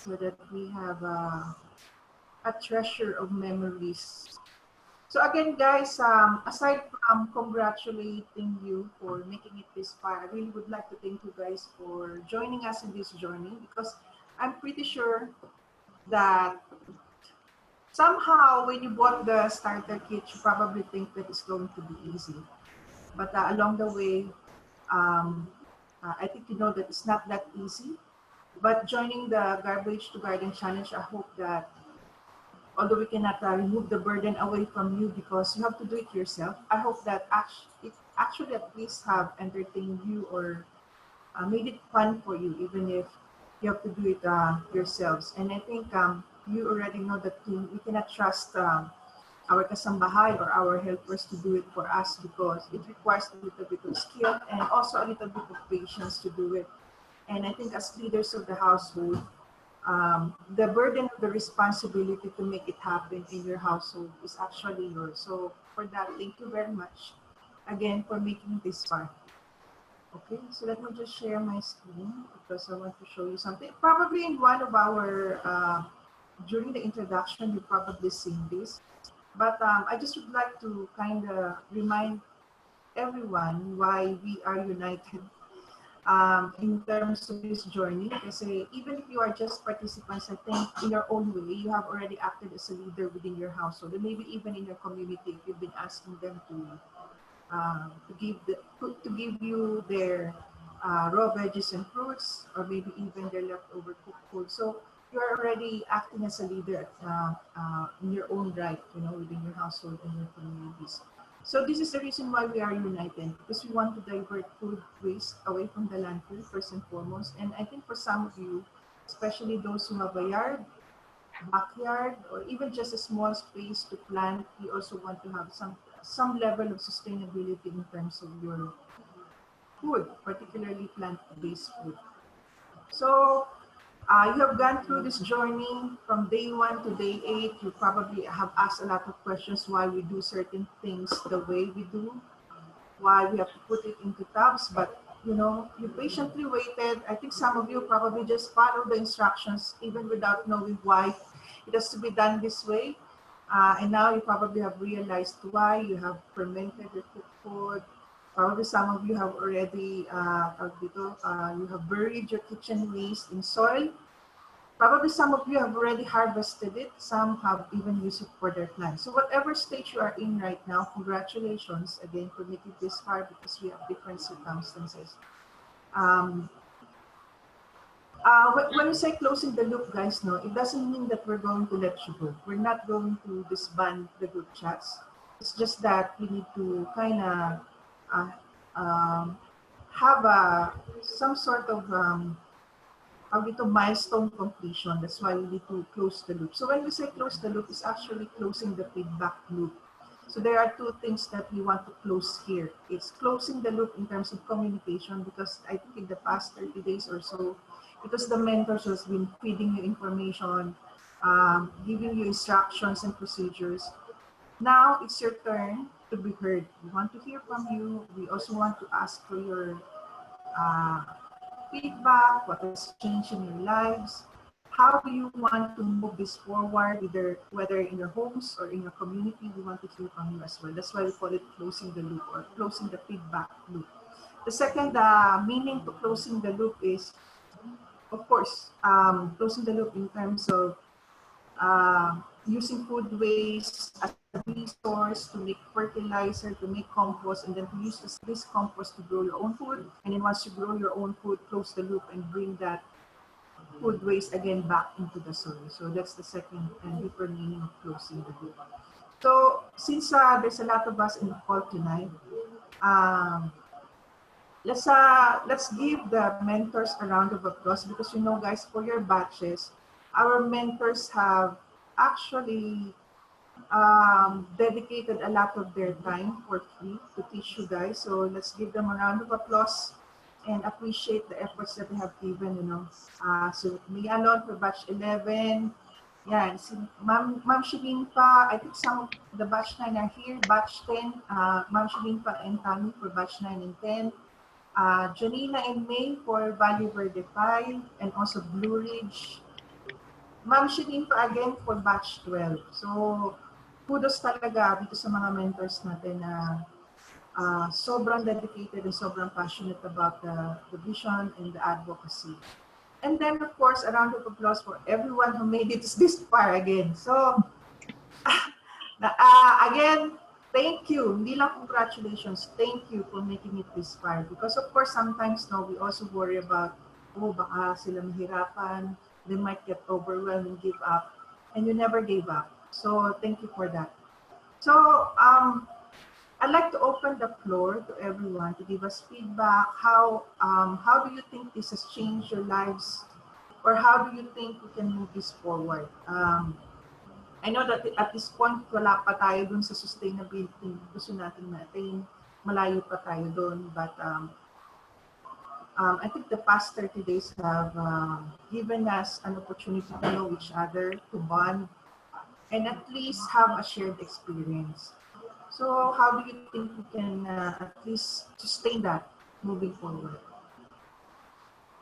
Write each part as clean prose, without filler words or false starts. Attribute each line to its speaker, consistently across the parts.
Speaker 1: so that we have a treasure of memories. So again, guys, aside from congratulating you for making it this far, I really would like to thank you guys for joining us in this journey, because I'm pretty sure that somehow when you bought the starter kit, you probably think that it's going to be easy. But along the way, I think you know that it's not that easy. But joining the Garbage to Garden Challenge, I hope that although we cannot remove the burden away from you because you have to do it yourself, I hope that it actually at least have entertained you or made it fun for you, even if you have to do it yourselves. And I think you already know that we cannot trust our kasambahay or our helpers to do it for us because it requires a little bit of skill and also a little bit of patience to do it. And I think as leaders of the household, the burden of the responsibility to make it happen in your household is actually yours. So for that, thank you very much again for making this far. Okay, so let me just share my screen because I want to show you something. Probably in one of our, during the introduction, you've probably seen this. But I just would like to kind of remind everyone why we are united in terms of this journey. Because even if you are just participants, I think in your own way, you have already acted as a leader within your household, and maybe even in your community, if you've been asking them to give you their raw veggies and fruits, or maybe even their leftover cooked food. So you're already acting as a leader in your own right, you know, within your household and your communities. So this is the reason why we are united, because we want to divert food waste away from the landfill first and foremost. And I think for some of you, especially those who have a yard, backyard, or even just a small space to plant, you also want to have some level of sustainability in terms of your food, particularly plant-based food. So you have gone through this journey from day 1 to day 8. You probably have asked a lot of questions why we do certain things the way we do, why we have to put it into tubs, but you know, you patiently waited. I think some of you probably just follow the instructions even without knowing why it has to be done this way. And now you probably have realized why. You have fermented your cooked food. Probably some of you have already, you have buried your kitchen waste in soil. Probably some of you have already harvested it. Some have even used it for their plants. So whatever stage you are in right now, congratulations again for making this far, because we have different circumstances. Um, when we say closing the loop, guys, no, it doesn't mean that we're going to let you go. We're not going to disband the group chats. It's just that we need to kind of uh, um, have some sort of milestone completion. That's why we need to close the loop. So when we say close the loop, it's actually closing the feedback loop. So there are two things that we want to close here. It's closing the loop in terms of communication, because I think in the past 30 days or so, it was the mentors who has been feeding you information, giving you instructions and procedures. Now it's your turn to be heard. We want to hear from you. We also want to ask for your uh, feedback, what has changed in your lives, how do you want to move this forward, whether in your homes or in your community. We want to hear from you as well. That's why we call it closing the loop or closing the feedback loop. The second meaning to closing the loop is, of course, closing the loop in terms of using food waste as a resource to make fertilizer, to make compost, and then to use this compost to grow your own food. And then once you grow your own food, close the loop and bring that food waste again back into the soil. So that's the second and deeper meaning of closing the loop. So since there's a lot of us in the call tonight, um, let's give the mentors a round of applause, because you know, guys, for your batches, our mentors have actually dedicated a lot of their time for free to teach you guys. So let's give them a round of applause and appreciate the efforts that they have given, you know. So me alone for batch 11. Yeah, si Ma'am Shilinpa, I think some of the batch 9 are here. Batch 10, Ma'am Shilinpa and Tammy for batch 9 and 10. Janina and May for Valley Verde 5, and also Blue Ridge. Ma'am Shinin pa again for batch 12. So, kudos talaga dito sa mga mentors natin na sobrang dedicated and sobrang passionate about the vision and the advocacy. And then, of course, a round of applause for everyone who made it this far again. So, again, thank you. Hindi lang congratulations. Thank you for making it this far. Because, of course, sometimes no, we also worry about, oh, baka sila mahirapan. They might get overwhelmed and give up. And you never gave up. So, thank you for that. So, I'd like to open the floor to everyone to give us feedback. How do you think this has changed your lives, or how do you think we can move this forward? I know that at this point wala pa tayo dun sa sustainability gusto natin natin. Malayo pa tayo dun, but I think the past 30 days have given us an opportunity to know each other, to bond, and at least have a shared experience. So how do you think we can at least sustain that moving forward?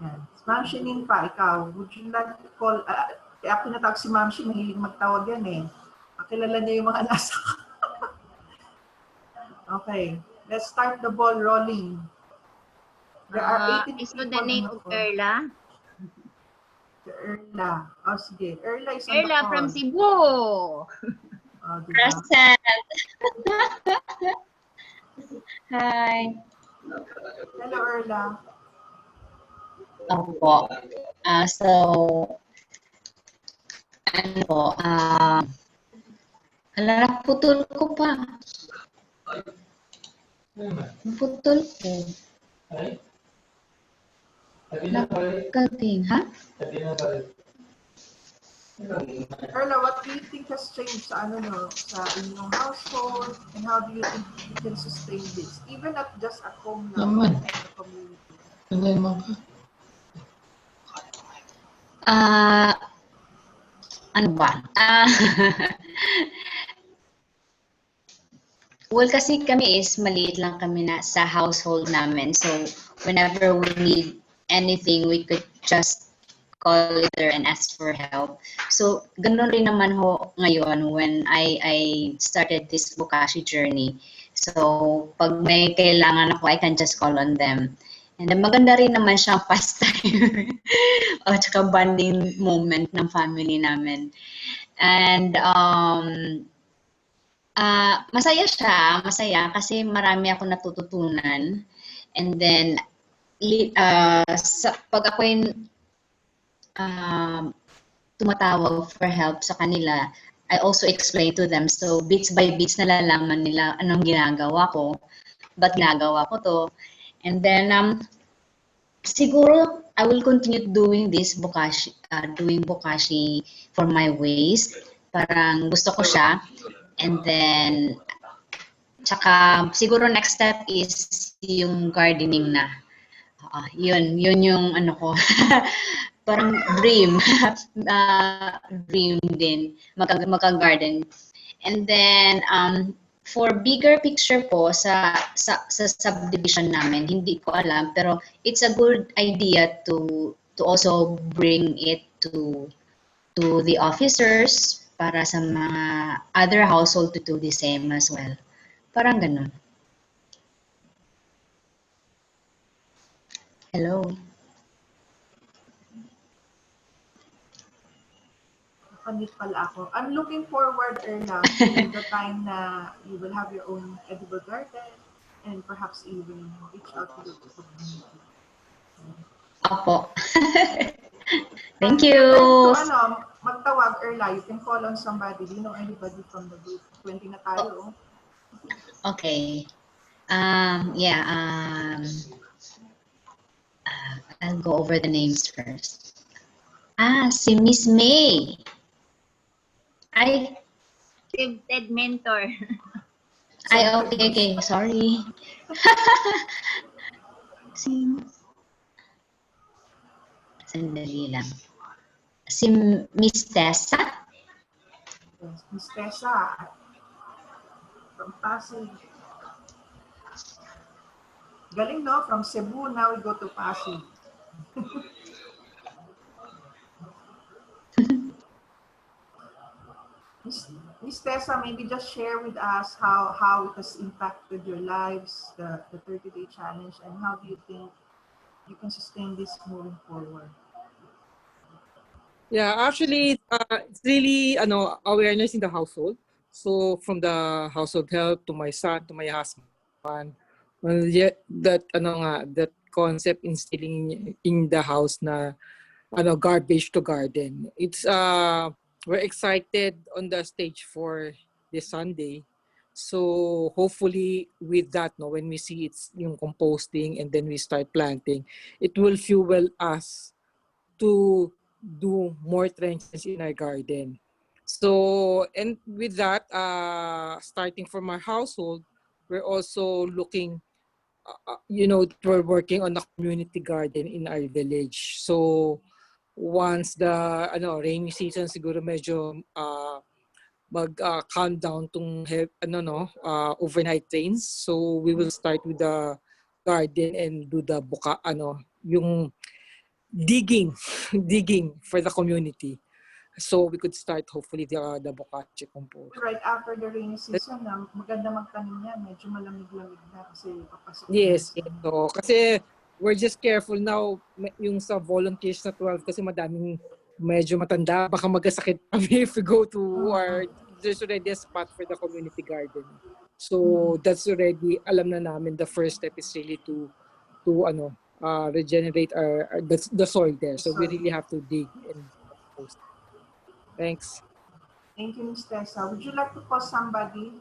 Speaker 1: Yan. Ma'am Shinin pa, ikaw, would you like to call, kaya pinatawag si Ma'am Shin, mahilig magtawag yan eh. Kilala niya yung mga nasa. Okay, let's start the ball rolling. There are 18
Speaker 2: is
Speaker 1: people
Speaker 2: the name of Erla?
Speaker 1: Erla. Oh, sige. Erla is on
Speaker 2: Erla
Speaker 1: the call.
Speaker 2: from Cebu.
Speaker 1: Oh,
Speaker 3: Present. Hi.
Speaker 1: Hello, Erla.
Speaker 3: Opo. So, ano po, naputol ko pa. Naputol ko. Nagkating, ha?
Speaker 1: Erla, what do you think has changed sa inyong household, and how do you think you can sustain this, even at just at home now in the community?
Speaker 3: Ano ba? Well, kasi kami is maliit lang kami na sa household namin. So, whenever we need anything, we could just call either and ask for help. So, ganun rin naman ho ngayon when I started this Bokashi journey. So, pag may kailangan ako, I can just call on them. And then, maganda rin naman siyang pastime o tsaka bonding moment ng family namin. And, masaya kasi marami ako natututunan. And then, pag ako'y tumatawag for help sa kanila, I also explain to them. So, bits by bits nalalaman nila anong ginagawa ko, ba't ginagawa ko to. And then, siguro, I will continue doing this Bokashi, doing Bokashi for my ways. Parang gusto ko siya. And then, tsaka siguro next step is yung gardening na. Yun yung ano ko. Parang dream. Dream din. Magka-garden. And then, for bigger picture po sa subdivision namin, hindi ko alam, pero it's a good idea to also bring it to the officers para sa mga other household to do the same as well. Parang ganun. Hello.
Speaker 1: Panit pala ako. I'm looking forward, Erla, to the time na you will have your own edible garden and perhaps even reach out to the community.
Speaker 3: Opo. Thank you.
Speaker 1: Magtawag, Erla, you can call on somebody. Do you know anybody from the group? 20 na tayo.
Speaker 3: Okay. Yeah. I'll go over the names first. Si Miss May.
Speaker 2: Gifted mentor.
Speaker 3: Okay. Sorry. Sandali lang. Si Miss Tessa.
Speaker 1: Yes, Miss Tessa. From Pasig. Galing, no? From Cebu, now we go to Pasig. Miss, Miss Tessa, maybe just share with us how it has impacted your lives, the 30-day challenge, and how do you think you can sustain this moving forward?
Speaker 4: Yeah, actually, it's really awareness in the household. So from the household help to my son to my husband, well, yeah, that concept instilling in the house na garbage to garden. It's we're excited on the stage for this Sunday. So hopefully with that, no, when we see it's yung composting and then we start planting, it will fuel us to do more trenches in our garden. So, and with that, starting from our household, we're also looking, we're working on a community garden in our village. So, once the rainy season siguro medyo mag calm down tong overnight rains. So, we will start with the garden and do the yung digging digging for the community, so we could start hopefully the bokashi compost.
Speaker 1: Right after the rainy season, maganda magtanim yan. Medyo malamig-lamig na kasi papasok
Speaker 4: Yes,
Speaker 1: na
Speaker 4: so kasi we're just careful now yung sa volunteers na 12 kasi madaming medyo matanda, baka magkasakit kami if we go to there's already a spot for the community garden. So that's already alam na namin, the first step is really to regenerate the soil there. So we really have to dig and compost. Thanks.
Speaker 1: Thank you, Ms. Tessa. Would you like to call somebody?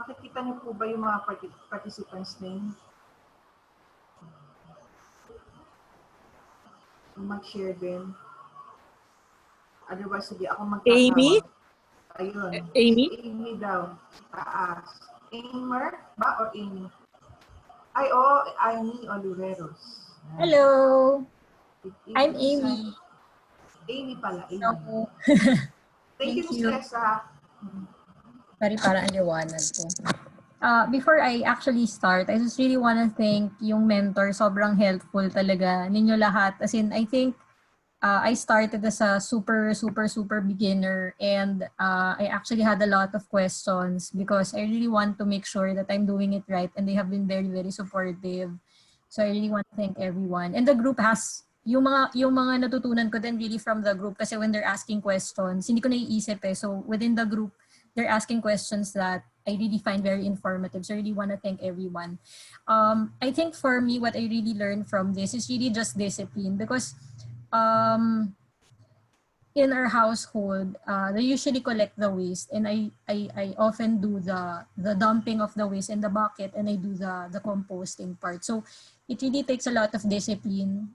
Speaker 1: Makikita niyo po ba yung mga participants name? Mag-share din. Otherwise, sige ako magtatawag.
Speaker 4: Amy?
Speaker 1: Ayun.
Speaker 4: Amy?
Speaker 1: Si Amy daw. Taas. Aimer ba or Amy? Ay, oh, Amy Oliveros.
Speaker 5: Hello,
Speaker 1: Amy
Speaker 5: I'm
Speaker 1: Design.
Speaker 5: Amy.
Speaker 1: Amy pala, Amy.
Speaker 5: Hello.
Speaker 1: Thank you, Ms.
Speaker 5: you.
Speaker 1: Tessa.
Speaker 5: Sorry, parang ang liwanag ko. Before I actually start, I just really want to thank yung mentor. Sobrang helpful talaga ninyo lahat. As in, I think I started as a super beginner, and I actually had a lot of questions because I really want to make sure that I'm doing it right, and they have been very supportive. So I really want to thank everyone. And the group has yung mga natutunan ko din really from the group, kasi when they're asking questions, hindi ko naiisip eh. So within the group, they're asking questions that I really find very informative. So I really want to thank everyone. I think for me, what I really learned from this is really just discipline, because in our household, they usually collect the waste, and I often do the dumping of the waste in the bucket, and I do the composting part. So it really takes a lot of discipline.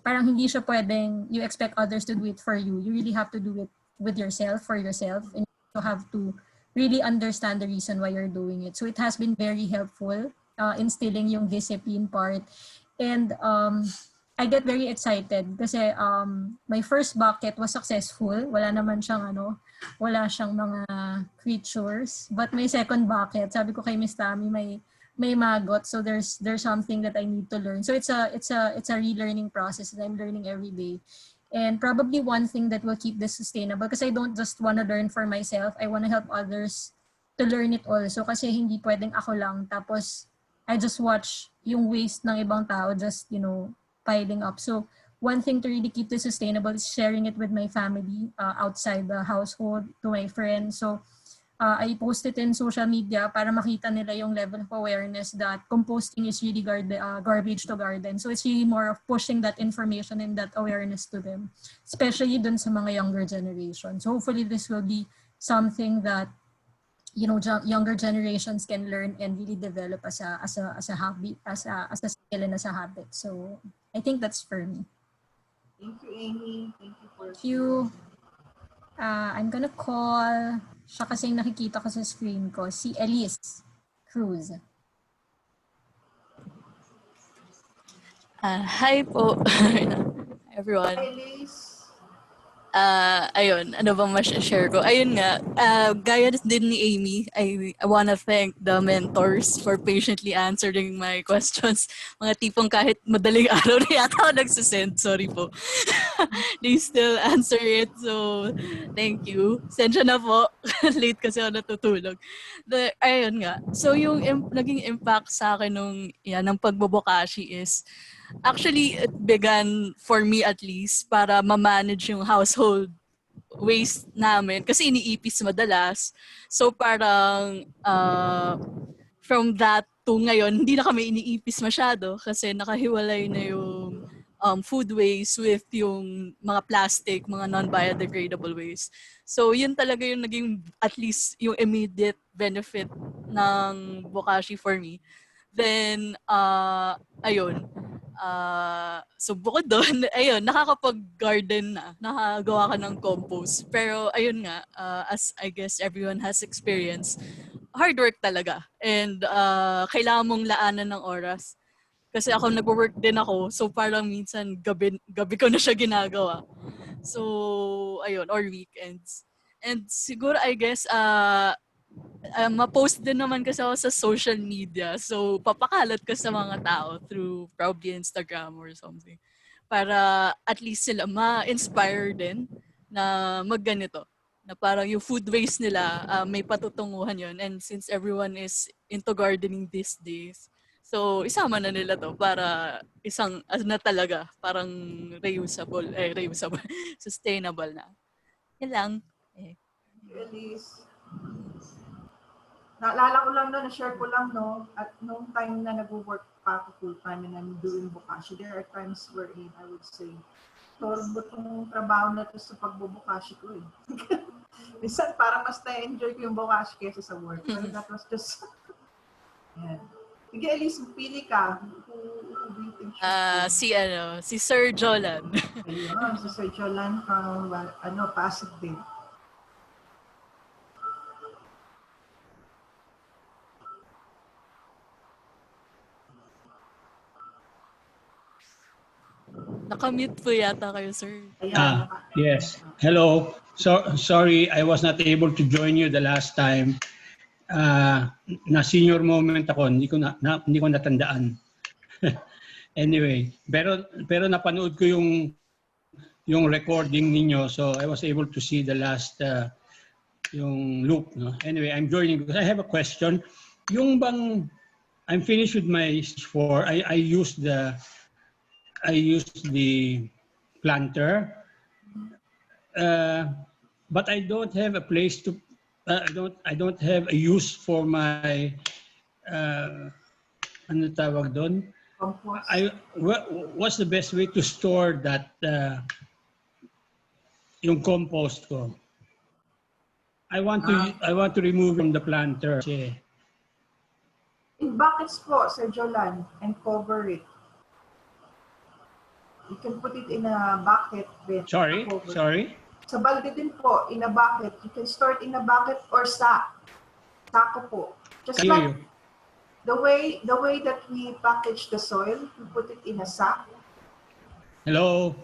Speaker 5: Parang hindi siya pwedeng you expect others to do it for you. You really have to do it with yourself, for yourself, and you have to really understand the reason why you're doing it. So it has been very helpful instilling yung discipline part. And I get very excited kasi my first bucket was successful. Wala naman siyang wala siyang mga creatures. But my second bucket, sabi ko kay Miss Tammy, may maggot. So there's something that I need to learn. So it's a relearning process that I'm learning every day. And probably one thing that will keep this sustainable, because I don't just want to learn for myself, I want to help others to learn it also, kasi hindi pwedeng ako lang tapos I just watch yung waste ng ibang tao just piling up. So one thing to really keep this sustainable is sharing it with my family outside the household, to my friends. So I post it in social media para makita nila yung level of awareness that composting is really garbage to garden. So it's really more of pushing that information and that awareness to them, especially dun sa mga younger generations. So hopefully this will be something that younger generations can learn and really develop as a habit, as a skill and as a habit. So I think that's for me.
Speaker 1: Thank you, Amy. Thank you for
Speaker 5: Thank you. I'm gonna call, siya kasing nakikita ko sa screen ko, si Elise Cruz.
Speaker 6: Hi po, everyone.
Speaker 1: Hi, Elise.
Speaker 6: Ayun, ano bang ma-share ko? Ayun nga, gaya din ni Amy, I wanna thank the mentors for patiently answering my questions. Mga tipong kahit madaling araw na yata ako nagsisend, sorry po. They still answer it, so thank you. Sensya na po, late kasi ako natutulog. Ayun nga, so yung naging impact sa akin ng pagbobokashi is, actually, it began, for me at least, para ma-manage yung household waste namin. Kasi iniipis madalas. So parang from that to ngayon, hindi na kami iniipis masyado kasi nakahiwalay na yung food waste with yung mga plastic, mga non-biodegradable waste. So yun talaga yung naging at least yung immediate benefit ng Bokashi for me. Then, ayun. So bukod doon, ayun, nakakapag-garden na, nakagawa ka ng compost. Pero ayun nga, as I guess everyone has experienced, hard work talaga. And kailangan mong laanan ng oras. Kasi ako nag-work din ako, so parang minsan gabi ko na siya ginagawa. So, ayun, or weekends. And siguro, I guess, ma-post din naman kasi ako sa social media. So, papakalat ko sa mga tao through probably Instagram or something. Para at least sila ma-inspire din na magganito. Na parang yung food waste nila, may patutunguhan yon. And since everyone is into gardening these days, so isama na nila to para isang, na talaga, parang reusable, sustainable na. Yan lang.
Speaker 1: Elise. Naalala ko lang na-share ko lang, no, at nung time na nag-work pa ako full-time and I'm doing Bokashi, there are times wherein I would say, torbo tong trabaho na to sa pagbubukashi ko eh. Minsan parang mas na-enjoy ko yung Bokashi kaysa sa work. Pero that was just, yeah. Sige, Elise, pili ka. Who do you think should
Speaker 6: Si Sir Jolan.
Speaker 1: Ayun, si Sir Jolan from, Pasig din.
Speaker 6: Nakamute po yata kayo, sir.
Speaker 7: Yes. Hello. Sorry, I was not able to join you the last time. Na senior moment ako, hindi ko natandaan. Anyway, pero napanood ko yung recording ninyo, so I was able to see the last yung loop, no? Anyway, I'm joining because I have a question. Yung bang I'm finished with my 4, I used the planter, but I don't have a place to. I don't have a use for my. Ano tawag doon?
Speaker 1: Compost.
Speaker 7: What's the best way to store that? Yung compost ko. I want to remove from the planter.
Speaker 1: In buckets po, Sir Jolan, and cover it. You can put it in a bucket.
Speaker 7: Sorry.
Speaker 1: Sa balde din po, in a bucket. You can store it in a bucket or sack. Sako po. Just like the way that we package the soil, we put it in a sack.
Speaker 7: Hello.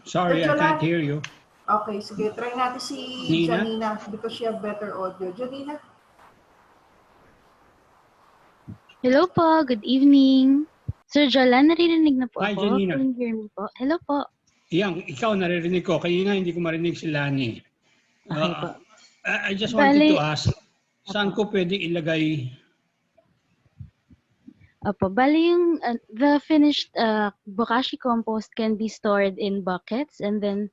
Speaker 7: Sorry, I can't hear you.
Speaker 1: Okay, sige. Try natin si Janina because she have better audio. Janina?
Speaker 8: Hello po, good evening. Sir Jolan, naririnig na po
Speaker 7: Hi,
Speaker 8: ako.
Speaker 7: Janina.
Speaker 8: Can you hear me po? Hello po.
Speaker 7: Ikaw naririnig ko. Kanina hindi ko marinig si Lanie.
Speaker 8: Okay po.
Speaker 7: I just wanted to ask, saan ko pwede ilagay?
Speaker 8: Opo, bali yung the finished Bokashi compost can be stored in buckets and then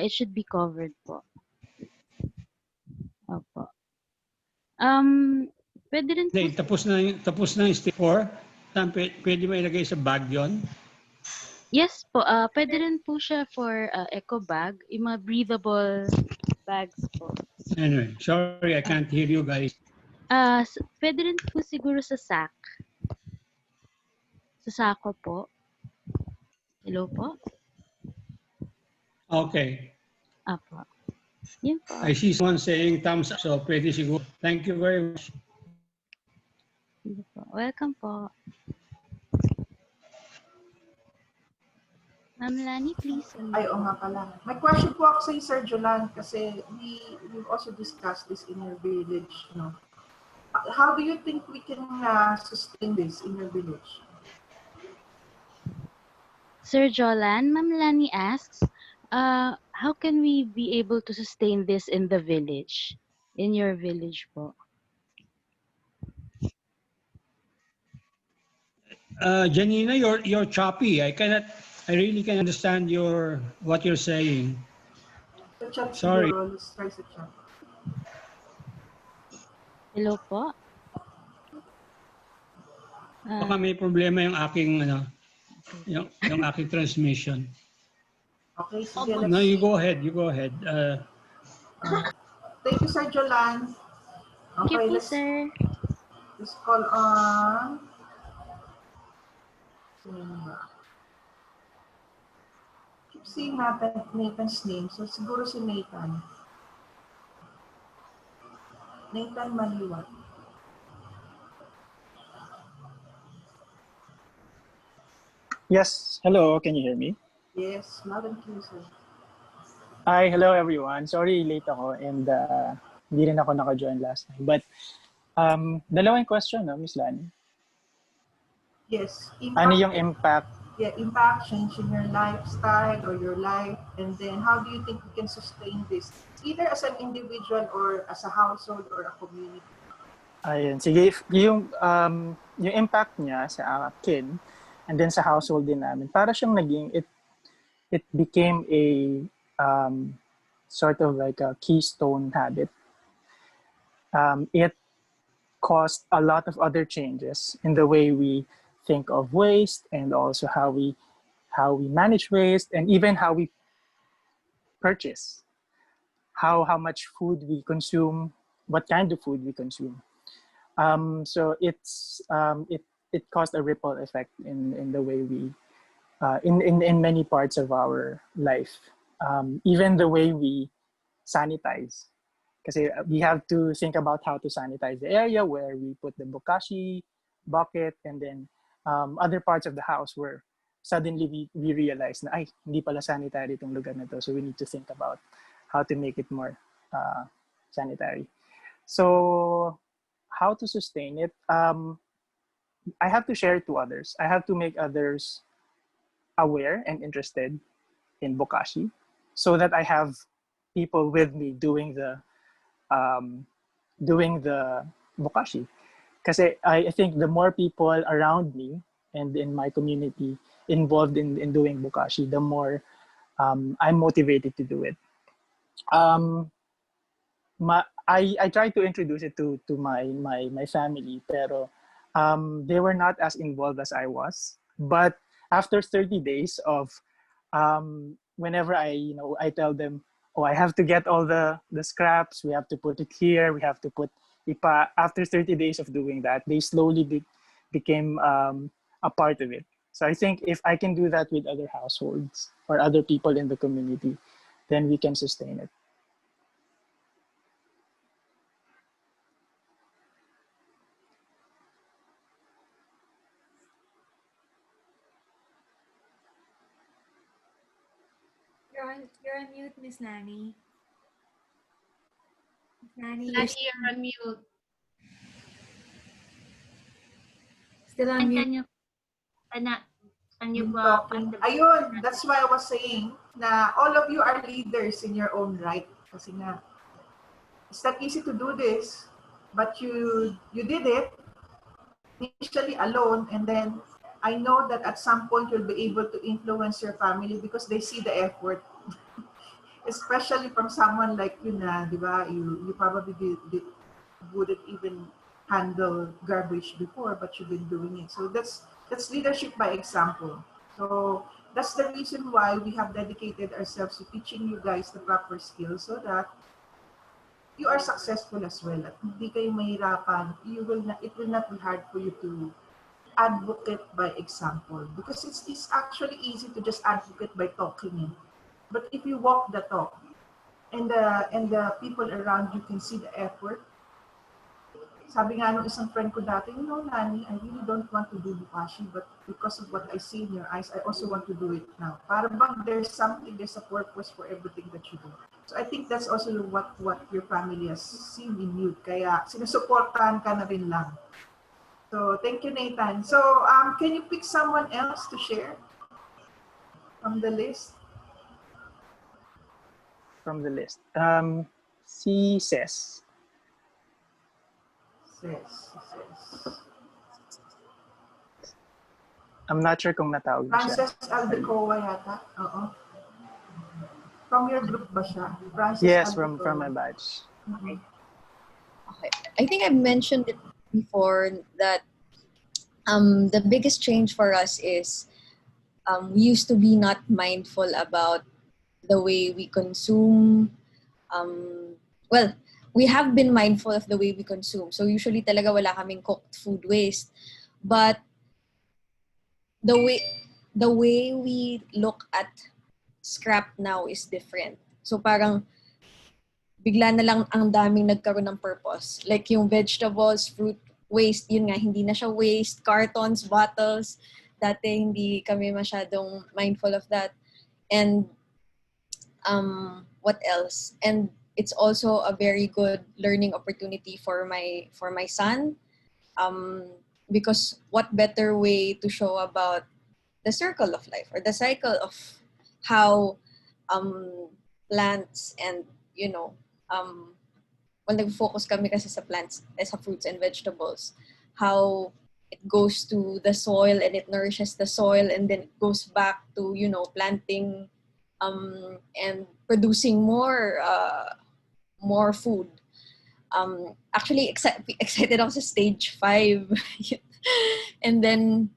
Speaker 8: it should be covered po. Opo. Pwede rin po.
Speaker 7: Tapos na yung stage 4. Saan pwede mo ilagay sa bag yon?
Speaker 8: Yes po, pwede rin po siya for eco bag, yung mga breathable bags po.
Speaker 7: Anyway, sorry, I can't hear you guys.
Speaker 8: Pwede rin po siguro sa sack. Sa sako po. Hello po?
Speaker 7: Okay.
Speaker 8: Apo. Yun po.
Speaker 7: I see someone saying thumbs up, so pwede siguro. Thank you very much.
Speaker 8: Welcome po. Ma'am Lani, please
Speaker 1: Ay,
Speaker 8: unmute
Speaker 1: oo
Speaker 8: po.
Speaker 1: nga pala. May question po ako sa Sir Jolan kasi we've also discussed this in your village. No? How do you think we can sustain this in your village?
Speaker 8: Sir Jolan, Ma'am Lani asks, how can we be able to sustain this in the village? In your village po.
Speaker 7: Janina, you're choppy. I really can understand what you're saying.
Speaker 1: Sa chat
Speaker 7: Sorry.
Speaker 1: siguro, let's try sa chat.
Speaker 8: Hello po.
Speaker 7: Baka may problema yung aking yung aking transmission.
Speaker 1: Okay, sige, let's
Speaker 7: No, you
Speaker 1: see.
Speaker 7: go ahead. You go ahead.
Speaker 1: Thank you, Sir Jolan.
Speaker 8: Thank you
Speaker 1: Okay,
Speaker 8: po,
Speaker 1: let's
Speaker 8: sir.
Speaker 1: call on. Sino ba? Keep seeing Nathan's name. So, siguro si Nathan. Nathan Maliwat.
Speaker 9: Yes, hello, can you hear me?
Speaker 1: Yes, loud and clear, sir.
Speaker 9: Hi, hello everyone. Sorry late ako and hindi rin ako naka-join last time. But dalawang question, no, Miss Lani.
Speaker 1: Yes,
Speaker 9: Ano
Speaker 1: impact.
Speaker 9: yung impact?
Speaker 1: Yeah, impact, change in your lifestyle or your life, and then how do you think we can sustain this, either as an individual or as a household or a community?
Speaker 9: Ayun, sige, yung impact niya sa akin and then sa household din namin, para siyang it became a sort of like a keystone habit. It caused a lot of other changes in the way we think of waste and also how we manage waste and even how we purchase, how much food we consume, what kind of food we consume. So it caused a ripple effect in the way we in many parts of our life. Even the way we sanitize. Kasi we have to think about how to sanitize the area where we put the bokashi bucket, and then other parts of the house where suddenly we realize na, ay, hindi pala sanitary itong lugar na to. So we need to think about how to make it more sanitary. So how to sustain it? I have to share it to others. I have to make others aware and interested in bokashi so that I have people with me doing the bokashi. Kasi I think the more people around me and in my community involved in doing bokashi, the more I'm motivated to do it. I tried to introduce it to my family, pero they were not as involved as I was. But after 30 days of whenever I tell them, oh, I have to get all the scraps, we have to put it here, we have to put ipa. After 30 days of doing that, they slowly became a part of it. So I think if I can do that with other households or other people in the community, then we can sustain it.
Speaker 10: You're on mute, Miss Lani. Lani,
Speaker 2: Lani, you're on mute.
Speaker 10: still on mute.
Speaker 2: Can you
Speaker 1: Talking. Ayun, that's why I was saying na all of you are leaders in your own right. Kasi nga, it's not easy to do this, but you did it initially alone, and then I know that at some point you'll be able to influence your family because they see the effort. Especially from someone like you na, di ba? You probably wouldn't even handle garbage before, but you've been doing it. So that's leadership by example. So that's the reason why we have dedicated ourselves to teaching you guys the proper skills so that you are successful as well. At hindi kayo mahirapan. It will not be hard for you to advocate by example, because it's actually easy to just advocate by talking. But if you walk the talk and the people around you can see the effort, Sabi nga nung isang friend ko dati, Lani, I really don't want to do Bokashi, but because of what I see in your eyes, I also want to do it now. Para bang there's a purpose for everything that you do. So I think that's also what your family has seen in you. Kaya sinusuportahan ka na rin lang. So thank you, Nathan. So can you pick someone else to share from the list?
Speaker 9: From the list. Si Ses.
Speaker 1: Yes.
Speaker 9: I'm not sure kung natawag na siya.
Speaker 1: Frances Aldecoa yata. Oo. From your group ba siya? Frances
Speaker 9: Yes,
Speaker 1: Aldecoa.
Speaker 9: from my batch.
Speaker 1: Mhm.
Speaker 11: Okay. I think I've mentioned it before that the biggest change for us is we used to be not mindful about the way we consume. Well, we have been mindful of the way we consume. So usually talaga wala kaming cooked food waste. But the way we look at scrap now is different. So parang bigla na lang ang daming nagkaroon ng purpose. Like yung vegetables, fruit waste, yun nga, hindi na siya waste, cartons, bottles. Dati hindi kami masyadong mindful of that. And what else? And it's also a very good learning opportunity for my son. Because what better way to show about the circle of life or the cycle of how plants and well, nag-focus kami kasi sa plants, sa fruits and vegetables, how it goes to the soil and it nourishes the soil and then it goes back to planting and producing more food. Actually excited ako sa stage 5. and then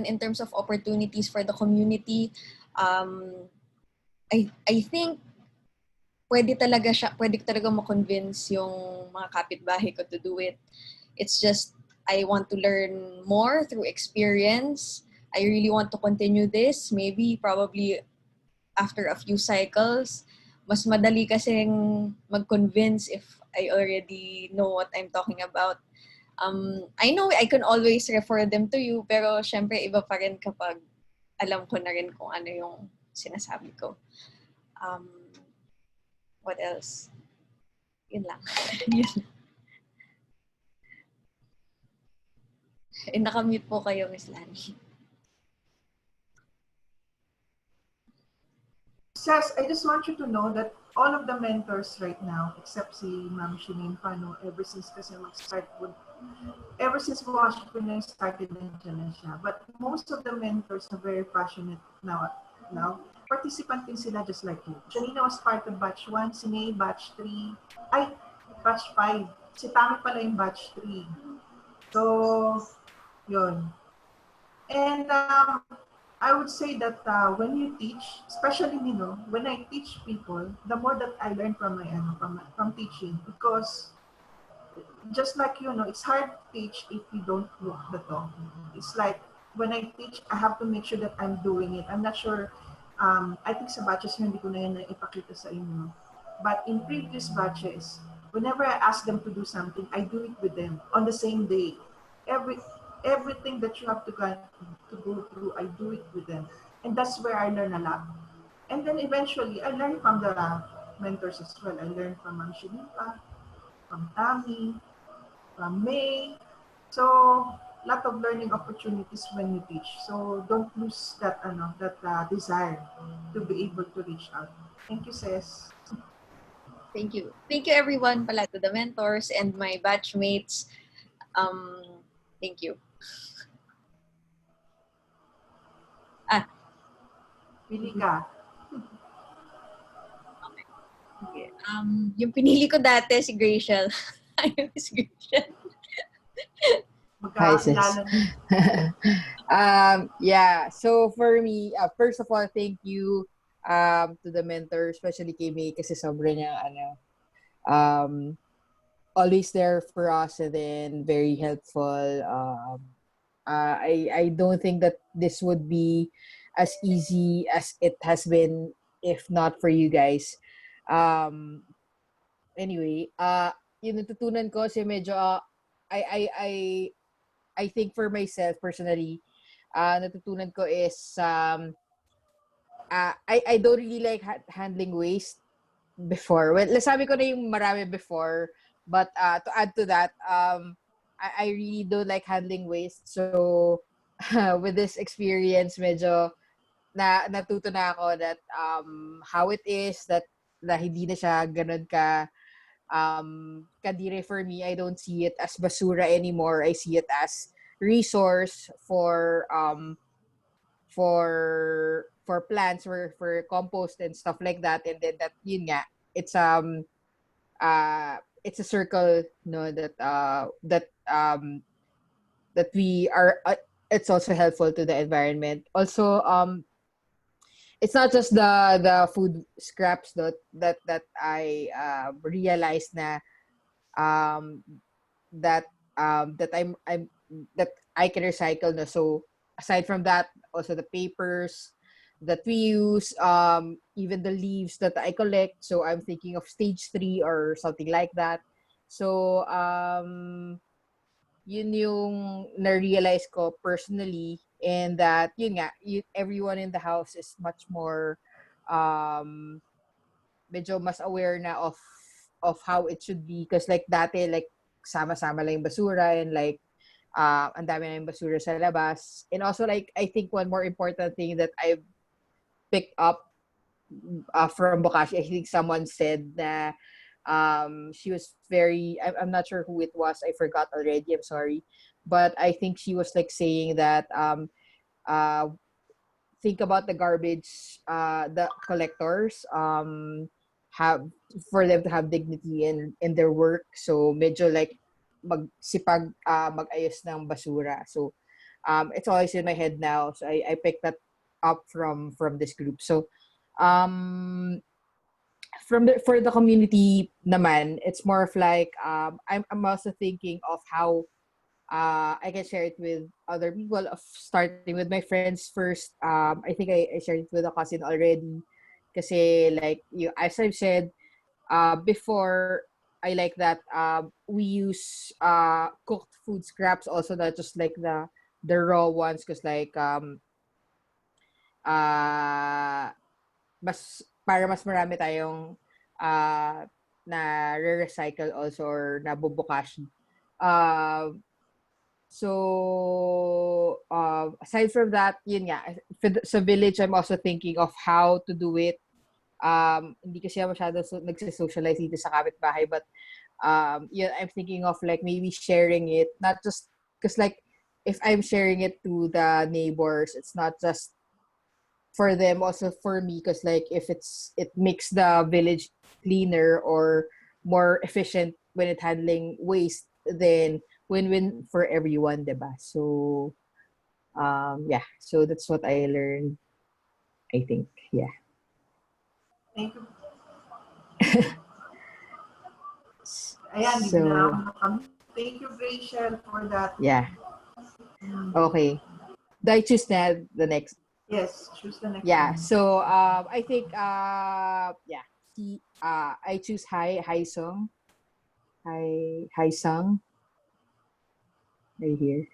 Speaker 11: in terms of opportunities for the community, I think pwede ko talaga ma-convince yung mga kapitbahay ko to do it. It's just I want to learn more through experience. I really want to continue this. Maybe probably after a few cycles, mas madali kasing mag-convince if I already know what I'm talking about. I know I can always refer them to you, pero syempre iba pa rin kapag alam ko na rin kung ano yung sinasabi ko. What else? Yun lang. Nakamute po kayo, Miss Lanie.
Speaker 1: Sas, I just want you to know that all of the mentors right now, except si Ma'am Shinin Pano, ever since Buhay Pinoy started, nandiyan na siya. But most of the mentors are very passionate now. Participant din sila just like you. Janina was part of batch 1, si May batch 3, batch 5. Si Tami pala yung batch 3. So, yun. And I would say that when you teach, especially when I teach people, the more that I learn from from teaching, because just like it's hard to teach if you don't walk the talk. It's like when I teach, I have to make sure that I'm doing it. I'm not sure. I think sa batches hindi ko na yan ipakita sa inyo. But in previous batches, whenever I ask them to do something, I do it with them on the same day. Everything that you have to go through, I do it with them. And that's where I learn a lot. And then eventually, I learn from the mentors as well. I learned from Ma'am Shinipa, from Tami, from May. So, lot of learning opportunities when you teach. So, don't lose that desire to be able to reach out. Thank you, Ses.
Speaker 11: Thank you. Thank you everyone pala, to the mentors and my batchmates. Thank you.
Speaker 1: Pili ka.
Speaker 11: Okay. Yung pinili ko dati si Graciel. Ayun, si Graciel.
Speaker 12: Hi, sis. Yeah, so for me, first of all, thank you to the mentor, especially kay May, kasi sobrang niya, always there for us and then very helpful. I don't think that this would be as easy as it has been if not for you guys. Anyway, yung natutunan ko kasi medyo I I I I think for myself personally, natutunan ko is I don't really like handling waste before. Well, sabi ko na yung marami before, but to add to that, I really don't like handling waste. So with this experience, medyo natuto na ako that how it is that hindi na siya ganun kadire for me. I don't see it as basura anymore. I see it as resource for plants, for compost and stuff like that. And then that yun nga, it's a circle, no, that we are it's also helpful to the environment. Also, it's not just the food scraps that I realized na that I'm that I can recycle na. So aside from that, also the papers that we use, even the leaves that I collect. So I'm thinking of stage 3 or something like that. So yun yung na-realize ko personally, and that yun nga, everyone in the house is much more medyo mas aware na of how it should be, because like dati, like sama-sama lang yung basura, and like ang dami na yung basura sa labas. And also, like, I think one more important thing that I've picked up from Bokashi, I think someone said that she was very, I'm not sure who it was, I forgot already, I'm sorry, but I think she was like saying that think about the garbage, the collectors, have, for them to have dignity in their work. So medyo like magsipag mag-ayos ng basura. So it's always in my head now. So I picked that up from this group. So for the community naman, it's more of like I'm also thinking of how I can share it with other people, of starting with my friends first. I think I shared it with a cousin already. Kasi like as I've said before, I like that we use cooked food scraps also, not just like the raw ones, because like mas marami tayong na re-recycle also, or nabubukashi. So aside from that, yun nga, sa village, I'm also thinking of how to do it. Hindi kasi ako masyado nagsisocialize dito sa kapitbahay, but yeah, I'm thinking of like maybe sharing it, not just because like if I'm sharing it to the neighbors, it's not just for them, also for me, because like if it makes the village cleaner or more efficient when it handling waste, then win-win for everyone, diba? So yeah, so that's what I learned, I think. Yeah.
Speaker 1: Thank you. Ayan,
Speaker 12: So,
Speaker 1: thank you, Rachel, for that.
Speaker 12: yeah. Okay. Do I choose na the next?
Speaker 1: Yes, choose the next
Speaker 12: Yeah.
Speaker 1: one.
Speaker 12: So I think yeah. I choose Hi Song. Hi Song. Right here.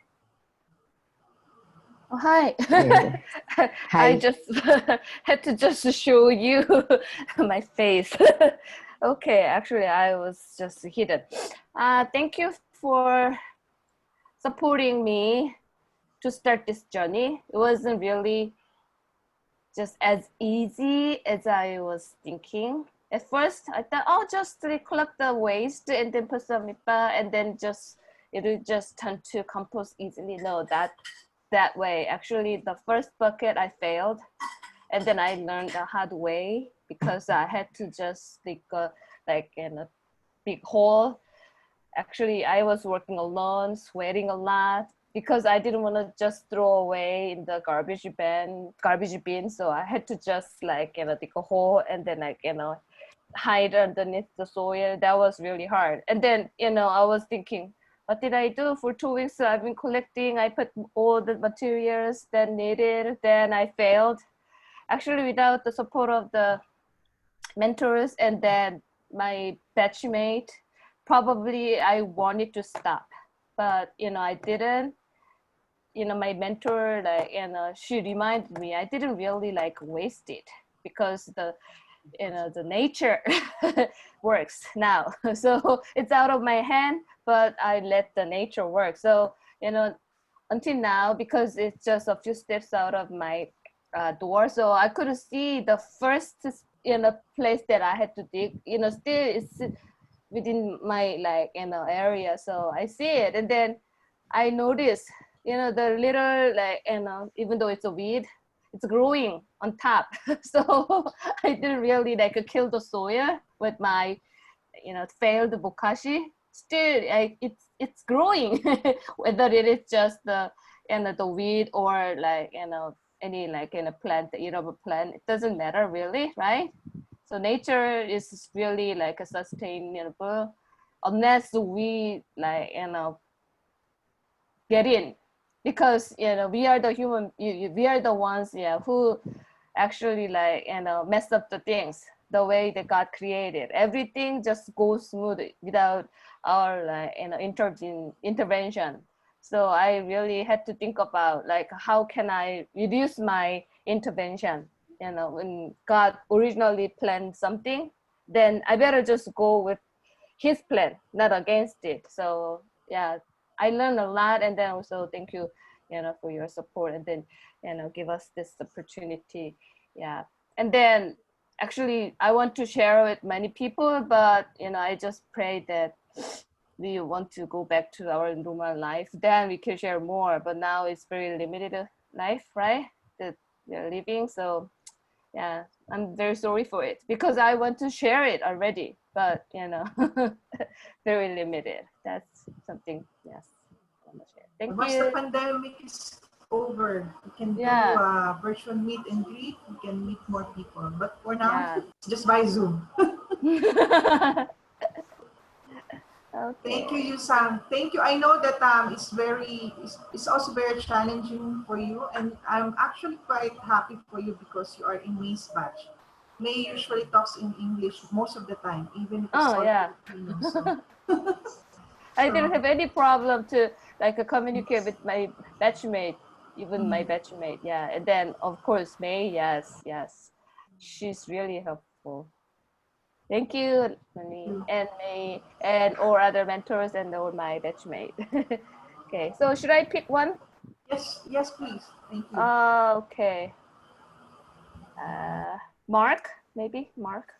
Speaker 13: Oh, hi.
Speaker 12: There.
Speaker 13: I
Speaker 12: Hi.
Speaker 13: just had to just show you my face. Okay, actually, I was just hidden. Thank you for supporting me to start this journey. It wasn't really just as easy as I was thinking. At first, I thought, oh, just collect the waste and then put some mipa, and then it'll just turn to compost easily. No, that way. Actually, the first bucket I failed, and then I learned the hard way, because I had to just dig like in a big hole. Actually, I was working alone, sweating a lot, because I didn't want to just throw away in the garbage bin. So I had to just like dig a hole, and then like hide underneath the soil. That was really hard. And then I was thinking, what did I do for 2 weeks? I've been collecting. I put all the materials that needed. Then I failed. Actually, without the support of the mentors and then my batchmate probably I wanted to stop, but I didn't. My mentor, like, she reminded me I didn't really like waste it because the nature works now. So it's out of my hand, but I let the nature work. So until now, because it's just a few steps out of my door, so I couldn't see the first place that I had to dig. Still it's within my area, so I see it, and then I noticed the little even though it's a weed, it's growing on top. So I didn't really kill the soil with my failed bokashi. Still it's growing. Whether it is just the the weed or any plant, plant, it doesn't matter really, right? So nature is really a sustainable unless we get in, because we are the human, we are the ones who actually mess up the things the way that God created. Everything just goes smooth without our intervention. So I really had to think about how can I reduce my intervention. When God originally planned something, then I better just go with his plan, not against it. So yeah, I learned a lot, and then also thank you, for your support, and then give us this opportunity. Yeah, and then actually I want to share with many people, but I just pray that we want to go back to our normal life. Then we can share more. But now it's very limited life, right? That we're living. So yeah, I'm very sorry for it because I want to share it already, but very limited. That's something, yes, I want to share. Thank
Speaker 1: Once
Speaker 13: you.
Speaker 1: the pandemic is over, we can do virtual meet and greet. We can meet more people. But for now, it's just by Zoom.
Speaker 13: Okay.
Speaker 1: Thank you, Yusang. Thank you. I know that it's also very challenging for you, and I'm actually quite happy for you because you are in May's batch. May usually talks in English most of the time, even if it's all Filipino. So.
Speaker 13: I didn't have any problem to communicate with my batchmate, even my batchmate. Yeah, and then of course May. Yes, she's really helpful. Thank you, Lanie, and May, and all other mentors, and all my batchmate. Okay, so should I pick one?
Speaker 1: Yes, please. Thank you.
Speaker 13: Okay. Mark, maybe Mark.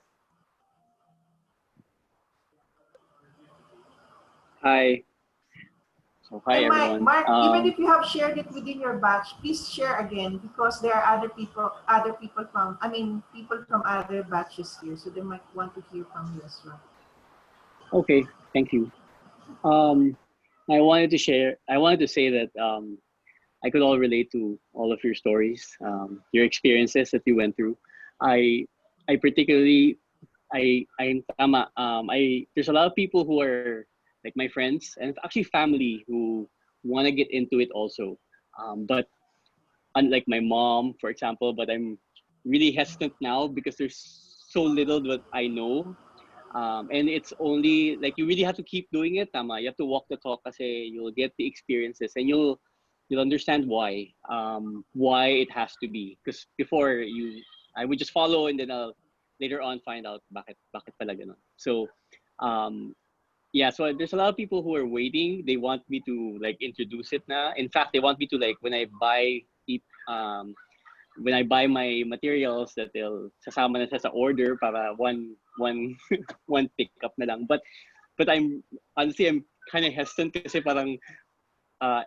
Speaker 14: Hi. So hi everyone.
Speaker 1: Mark, even if you have shared it within your batch, please share again because there are people from other batches here, so they might want to hear from you as well.
Speaker 14: Okay, thank you. I wanted to say that I could all relate to all of your stories, your experiences that you went through. I particularly, I'm tama. There's a lot of people who are like my friends and actually family who want to get into it also. But unlike my mom, for example, but I'm really hesitant now because there's so little that I know. And it's only like you really have to keep doing it, tama. You have to walk the talk kasi you'll get the experiences and you'll understand why it has to be. Because before I would just follow and then I'll later on find out bakit pala ganun. So yeah, so there's a lot of people who are waiting. They want me to like introduce it na. In fact, they want me to like when I buy my materials that they'll sasama na siya sa order para one pickup na lang. But I'm kind of hesitant kasi parang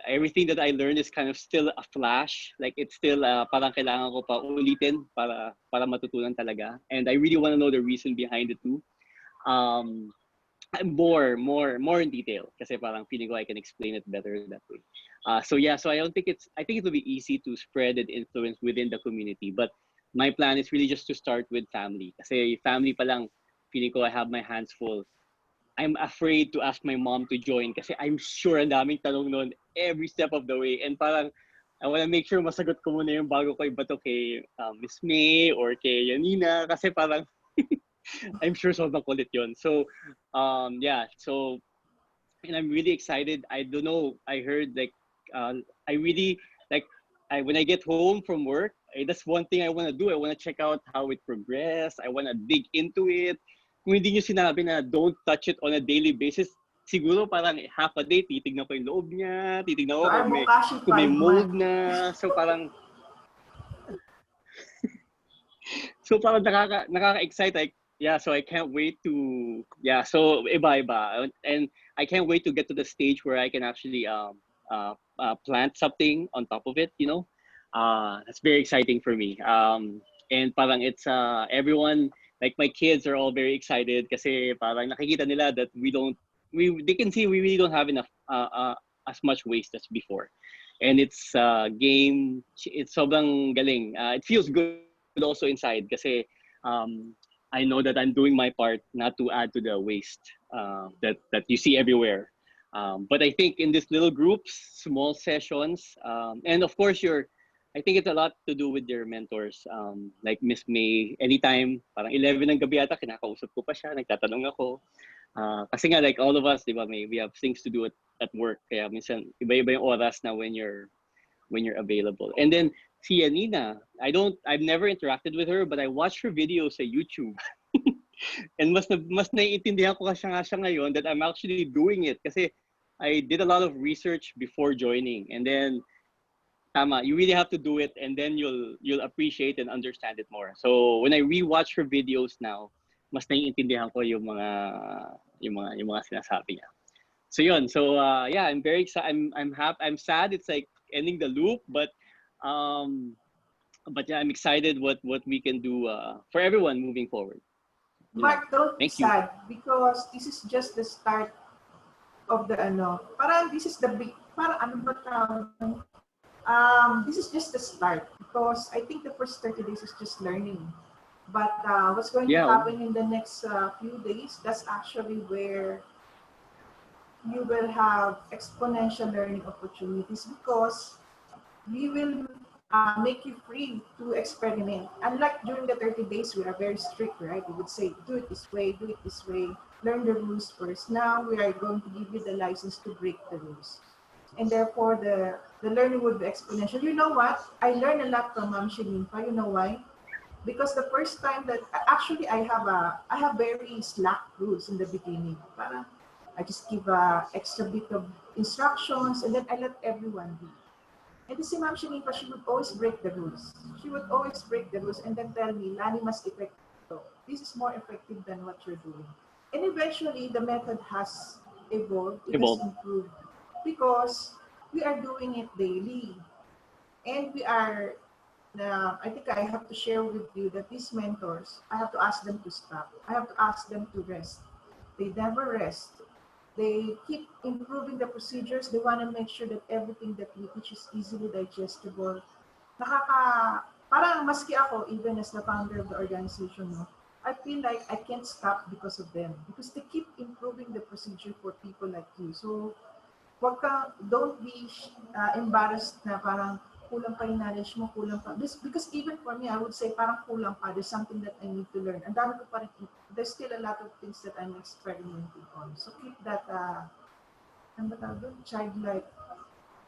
Speaker 14: everything that I learned is kind of still a flash. Like it's still parang kailangan ko pa ulitin para matutunan talaga. And I really want to know the reason behind it too. More in detail kasi parang feeling ko I can explain it better that way. So I think it will be easy to spread and influence within the community, but my plan is really just to start with family kasi family pa lang feeling ko I have my hands full. I'm afraid to ask my mom to join kasi I'm sure ang daming tanong noon every step of the way, and parang I want to make sure masagot ko muna yung bago ko ibato kay Miss May or kay Yanina kasi parang I'm sure sobrang kulit yun. So, yeah. So, and I'm really excited. I don't know. I heard like, I really like. When I get home from work, that's one thing I want to do. I want to check out how it progressed. I want to dig into it. Kung hindi nyo sinabi na don't touch it on a daily basis, siguro parang half a day, titignan ko yung loob niya, titignan ko
Speaker 1: So I'm
Speaker 14: kung may,
Speaker 1: Bokashi
Speaker 14: kung may
Speaker 1: 5
Speaker 14: mold
Speaker 1: months.
Speaker 14: na. So parang nakaka-excite. Like, yeah, so I can't wait to, yeah, so iba-iba. And I can't wait to get to the stage where I can actually plant something on top of it, you know? That's very exciting for me. And parang it's, everyone, like my kids are all very excited kasi parang nakikita nila that they can see we really don't have enough, as much waste as before. And it's it's sobrang galing. It feels good also inside kasi I know that I'm doing my part not to add to the waste that you see everywhere. But I think in these little groups, small sessions, and of course I think it's a lot to do with your mentors. Like Miss May, anytime, parang 11 ng gabi ata, kinakausap ko pa siya, nagtatanong ako. Kasi nga, like all of us, di ba, May, we have things to do at work. Kaya minsan, iba-iba yung oras na when you're available. And then, si Yanina, I've never interacted with her, but I watched her videos sa YouTube. And mas naiintindihan ko siya ngayon that I'm actually doing it. Kasi I did a lot of research before joining. And then, tama, you really have to do it, and then you'll appreciate and understand it more. So when I rewatch her videos now, mas naiintindihan ko yung mga sinasabi niya. So yun. So yeah, I'm very excited. I'm happy. I'm sad. It's like ending the loop, but yeah, I'm excited what we can do for everyone moving forward.
Speaker 1: Mark, don't be
Speaker 14: Thank you.
Speaker 1: sad because this is just the start of the Parang this is the big. Parang ano ba tawag? This is just the start because I think the first 30 days is just learning. But what's going to happen in the next few days, that's actually where you will have exponential learning opportunities because we will make you free to experiment. Unlike during the 30 days, we are very strict, right? We would say, do it this way, learn the rules first. Now we are going to give you the license to break the rules. And therefore, the learning would be exponential. You know what? I learned a lot from Ma'am Shilinpa. You know why? Because the first time that actually I have very slack rules in the beginning. Parang I just give a extra bit of instructions and then I let everyone do. And the Ma'am Shilinpa, she would always break the rules. She would always break the rules and then tell me, Lani, mas effective. This is more effective than what you're doing. And eventually, the method has evolved. It has improved. Because we are doing it daily. And we are, I think I have to share with you that these mentors, I have to ask them to stop. I have to ask them to rest. They never rest. They keep improving the procedures. They want to make sure that everything that we teach is easily digestible. Parang maski ako, even as the founder of the organization, I feel like I can't stop because of them. Because they keep improving the procedure for people like you. So, don't be embarrassed na parang kulang pa yung knowledge mo, kulang pa. Because even for me, I would say parang kulang pa. There's something that I need to learn. And dami ko pa rin, there's still a lot of things that I'm experimenting on. So keep that childlike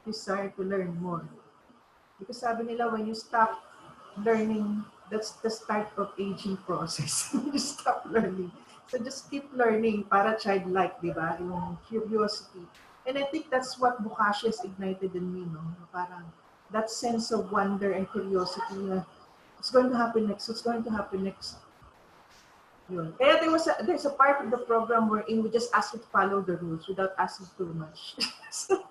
Speaker 1: desire to learn more. Because sabi nila, when you stop learning, that's the start of aging process. You stop learning. So just keep learning para childlike, di ba? Yung curiosity. And I think that's what Bokashi has ignited in me, no? Parang that sense of wonder and curiosity na what's going to happen next? What's going to happen next? Yun. Kaya there's a part of the program wherein we just ask you to follow the rules without asking too much. So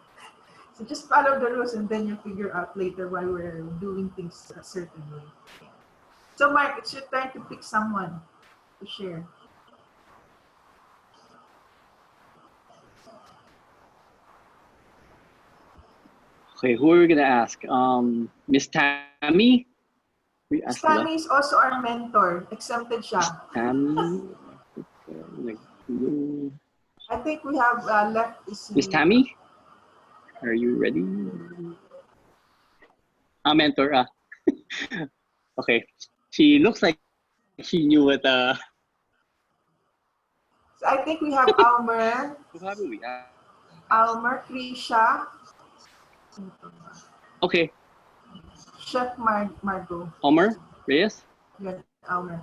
Speaker 1: just follow the rules and then you figure out later why we're doing things a certain way. So Mark, it's your turn to pick someone to share.
Speaker 14: Okay, who are we gonna ask? Miss Tammy?
Speaker 1: Miss Tammy is also our mentor. Exempted siya.
Speaker 14: Tammy?
Speaker 1: I think we have left is
Speaker 14: Miss Tammy? Are you ready? Mentor. Okay. She looks like she knew what
Speaker 1: So I think we have Almer,
Speaker 14: Who have we?
Speaker 1: Krisha,
Speaker 14: Okay,
Speaker 1: Chef Margot.
Speaker 14: Omer Reyes.
Speaker 1: Yes, Almer.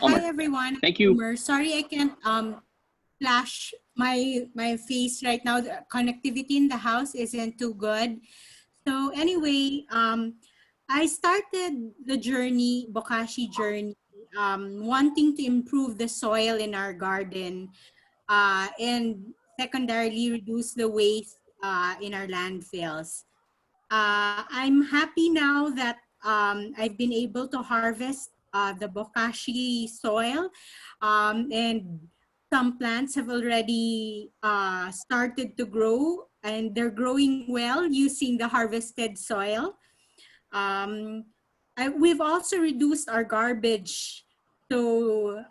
Speaker 14: Omer.
Speaker 15: Hi everyone,
Speaker 14: Thank
Speaker 15: I'm
Speaker 14: you.
Speaker 15: Omer. Sorry I can't flash my face right now. The connectivity in the house isn't too good. So anyway, I started the journey, Bokashi journey, wanting to improve the soil in our garden, and secondarily reduce the waste in our landfills. I'm happy now that I've been able to harvest the bokashi soil, and some plants have already started to grow, and they're growing well using the harvested soil. Um, we've also reduced our garbage. So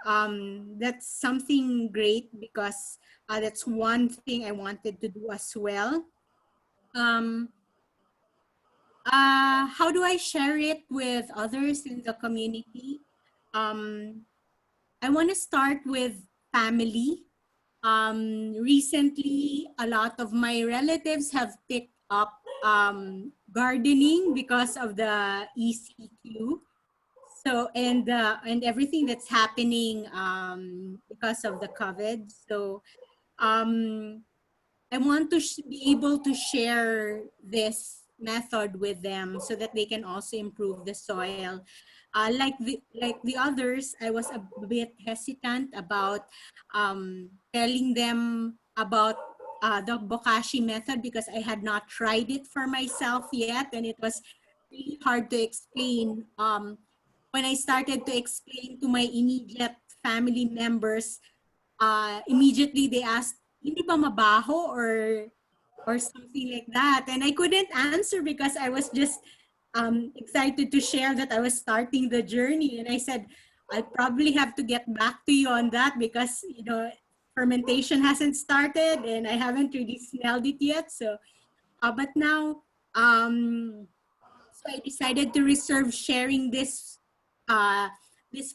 Speaker 15: that's something great because that's one thing I wanted to do as well. Um, how do I share it with others in the community? Um, I want to start with family. Recently, a lot of my relatives have picked up gardening because of the ECQ. So and everything that's happening because of the COVID. So um, I want to be able to share this method with them so that they can also improve the soil. Like the others, I was a bit hesitant about telling them about the bokashi method because I had not tried it for myself yet, and it was really hard to explain. When I started to explain to my immediate family members, immediately they asked, hindi ba mabaho or something like that. And I couldn't answer because I was just excited to share that I was starting the journey. And I said, I'll probably have to get back to you on that because, fermentation hasn't started and I haven't really smelled it yet. So, but now, so I decided to reserve sharing this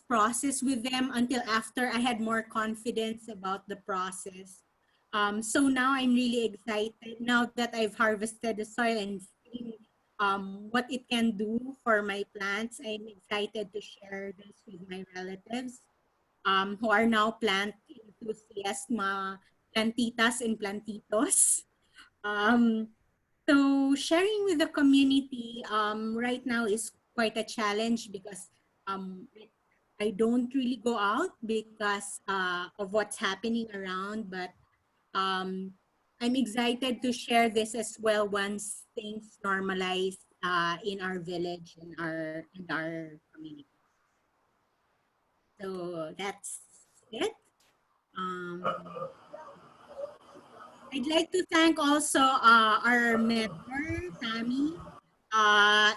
Speaker 15: process with them until after I had more confidence about the process. So now I'm really excited now that I've harvested the soil and seen what it can do for my plants. I'm excited to share this with my relatives who are now plant enthusiasts, mga plantitas and plantitos. Um, so sharing with the community right now is quite a challenge because I don't really go out because of what's happening around, but I'm excited to share this as well once things normalize in our village and our community. So that's it. Um, I'd like to thank also our mentor, Tammy,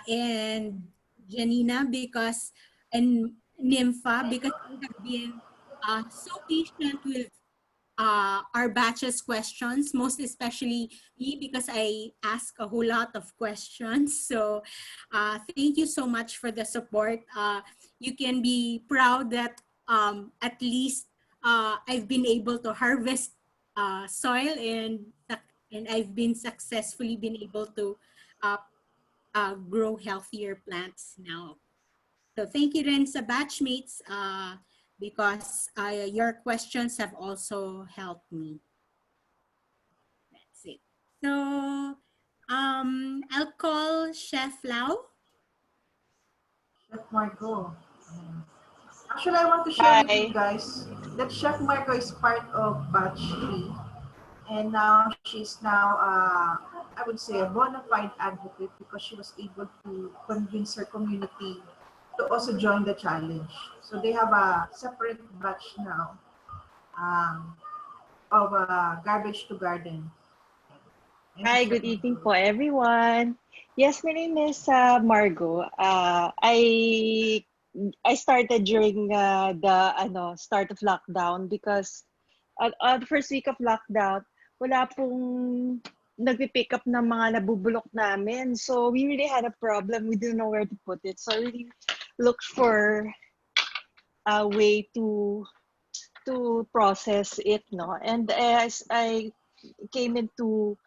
Speaker 15: and Janina and Nympha because they have been so patient with our batch's questions, most especially me because I ask a whole lot of questions. So thank you so much for the support. You can be proud that at least I've been able to harvest soil and I've been successfully been able to uh, grow healthier plants now. So thank you rin sa batchmates because your questions have also helped me. That's it. So I'll call Chef Lau.
Speaker 1: Chef Marco. Actually, I want to share with you guys that Chef Marco is part of batch 3. And now she's now, I would say, a bona fide advocate because she was able to convince her community to also join the challenge. So they have a separate batch now of garbage to garden.
Speaker 16: Hi, good evening po, everyone. Yes, my name is Margo. I started during the start of lockdown because the first week of lockdown, wala pong nagpi-pick up ng mga nabubulok namin. So we really had a problem. We didn't know where to put it. So I really looked for a way to to process it, no? And as I came into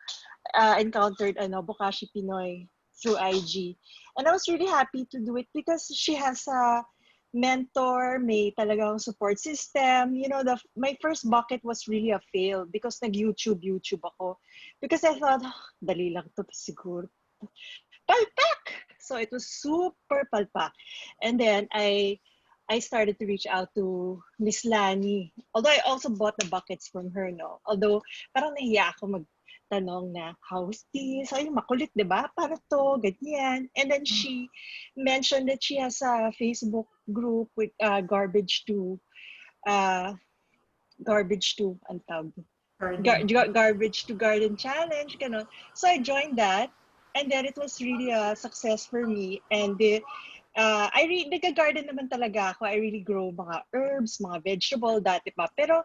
Speaker 16: encountered Bokashi Pinoy through IG. And I was really happy to do it because she has a mentor, may talagang support system. You know, my first bucket was really a fail because YouTube ako. Because I thought, dali lang to siguro. Palpak! So it was super palpak. And then I started to reach out to Miss Lanie. Although I also bought the buckets from her, no? Although parang nahiya ako magtanong na, how's this? Ay, makulit, di ba? Para to, ganyan. And then she mentioned that she has a Facebook group with garbage to, ang tawag? Garbage to garden challenge, ganon. So I joined that. And then it was really a success for me. And nag-garden naman talaga ako. I really grow mga herbs, mga vegetable, dati pa. Pero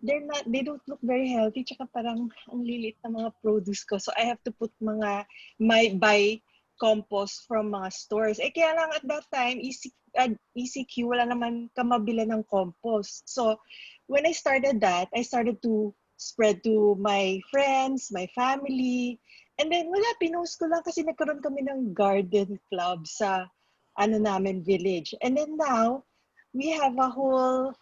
Speaker 16: they don't look very healthy. Tsaka parang ang lilit na mga produce ko. So I have to put buy compost from mga stores. Kaya lang at that time, ECQ, wala naman kamabila ng compost. So when I started that, I started to spread to my friends, my family. And then wala, pinost ko lang kasi nagkaroon kami ng garden club sa namin village. And then now, we have a whole,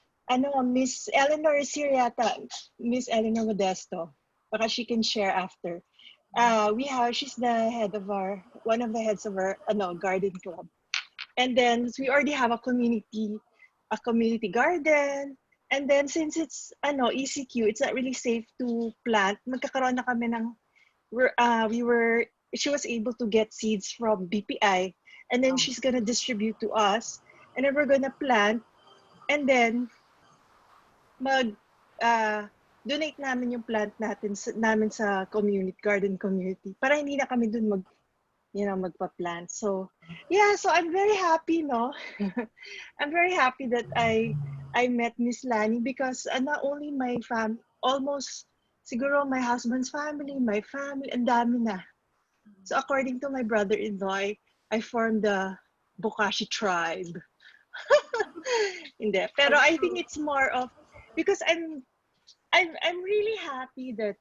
Speaker 16: Miss Eleanor is here yata, Miss Eleanor Modesto. Baka she can share after. She's the head of one of the heads of our garden club. And then we already have a community garden. And then since it's ECQ, it's not really safe to plant. Magkakaroon na kami ng she was able to get seeds from BPI, and then she's gonna distribute to us, and then we're gonna plant, and then donate namin yung plant namin sa garden community para hindi na kami dun magpa-plant. So yeah, so I'm very happy, no? I'm very happy that I met Miss Lanie because not only my almost siguro my husband's family, my family, ang dami na. So according to my brother-in-law, I formed the Bokashi tribe. Hindi. Pero I think it's more of because I'm really happy that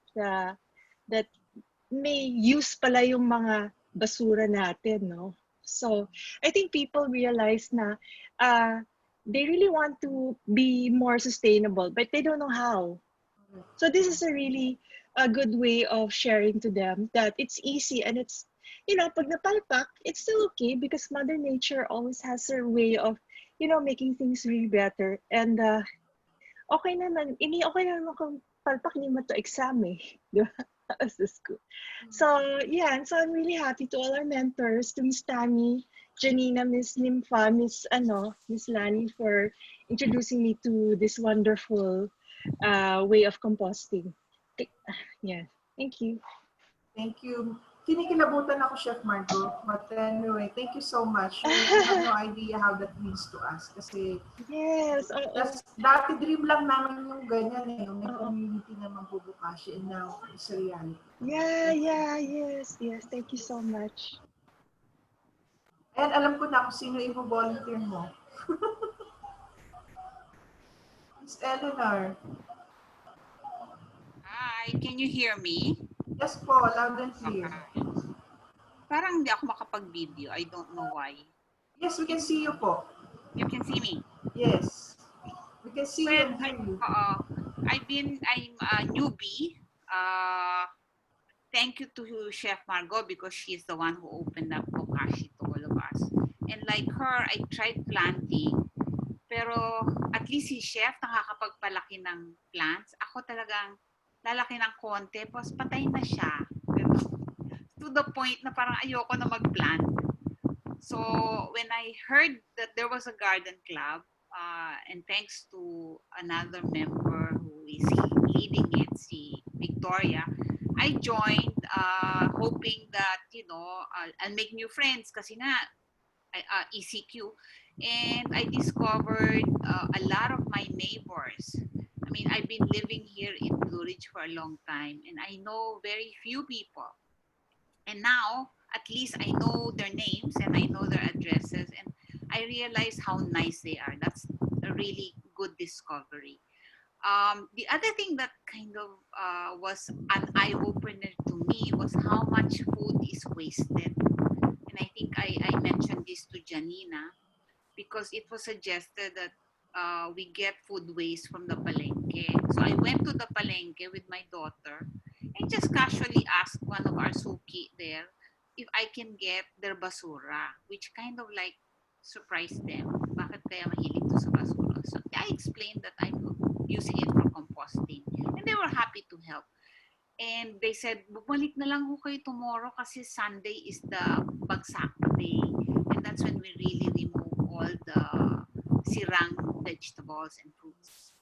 Speaker 16: may use pala yung mga basura natin, no? So I think people realize na they really want to be more sustainable, but they don't know how. So this is a really good way of sharing to them that it's easy and it's, pag napalpak, it's still okay because Mother Nature always has her way of, making things really better. And okay naman kung palpak, hindi mo to exam eh. Di ba? As the school. So yeah, and so I'm really happy to all our mentors, to Miss Tammy, Janina, Miss Nympha, Miss Lanie for introducing me to this wonderful way of composting. Yeah, thank you.
Speaker 1: Thank you. Kinikilabutan ako, Chef Margo. But anyway, thank you so much. You have no idea how that means to us. Kasi
Speaker 16: yes,
Speaker 1: dati dream lang namin yung ganyan eh. Yung may community na magbubukashi and now it's a reality.
Speaker 16: Yeah, yes. Thank you so much.
Speaker 1: And alam ko na kung sino i-volunteer mo. Miss Eleanor.
Speaker 17: Hi, can you hear me?
Speaker 1: Yes po, loud and clear.
Speaker 17: Parang hindi ako makapag-video. I don't know why.
Speaker 1: Yes, we can see you po.
Speaker 17: You can see me?
Speaker 1: Yes. We can see you and hear you.
Speaker 17: I'm a newbie. Thank you to Chef Margo because she's the one who opened up Bokashi to all of us. And like her, I tried planting. Pero at least si Chef nakakapagpalaki ng plants. Ako talagang lalaki ng konti, tapos patay na siya. To the point na parang ayoko na mag-plant. So when I heard that there was a garden club, and thanks to another member who is leading it, si Victoria, I joined hoping that, I'll make new friends kasi nga, ECQ. And I discovered a lot of my neighbors. I mean, I've been living here in Blue Ridge for a long time, and I know very few people. And now, at least I know their names and I know their addresses, and I realize how nice they are. That's a really good discovery. The other thing that kind of was an eye-opener to me was how much food is wasted. And I think I mentioned this to Janina because it was suggested that we get food waste from the palengke. So I went to the palengke with my daughter and just casually asked one of our suki there if I can get their basura, which kind of like surprised them. Bakit kaya mahilig to sa basura? So I explained that I'm using it for composting. And they were happy to help. And they said, bumalik na lang ho kayo tomorrow kasi Sunday is the bagsak day. And that's when we really remove all the sirang vegetables and fruits.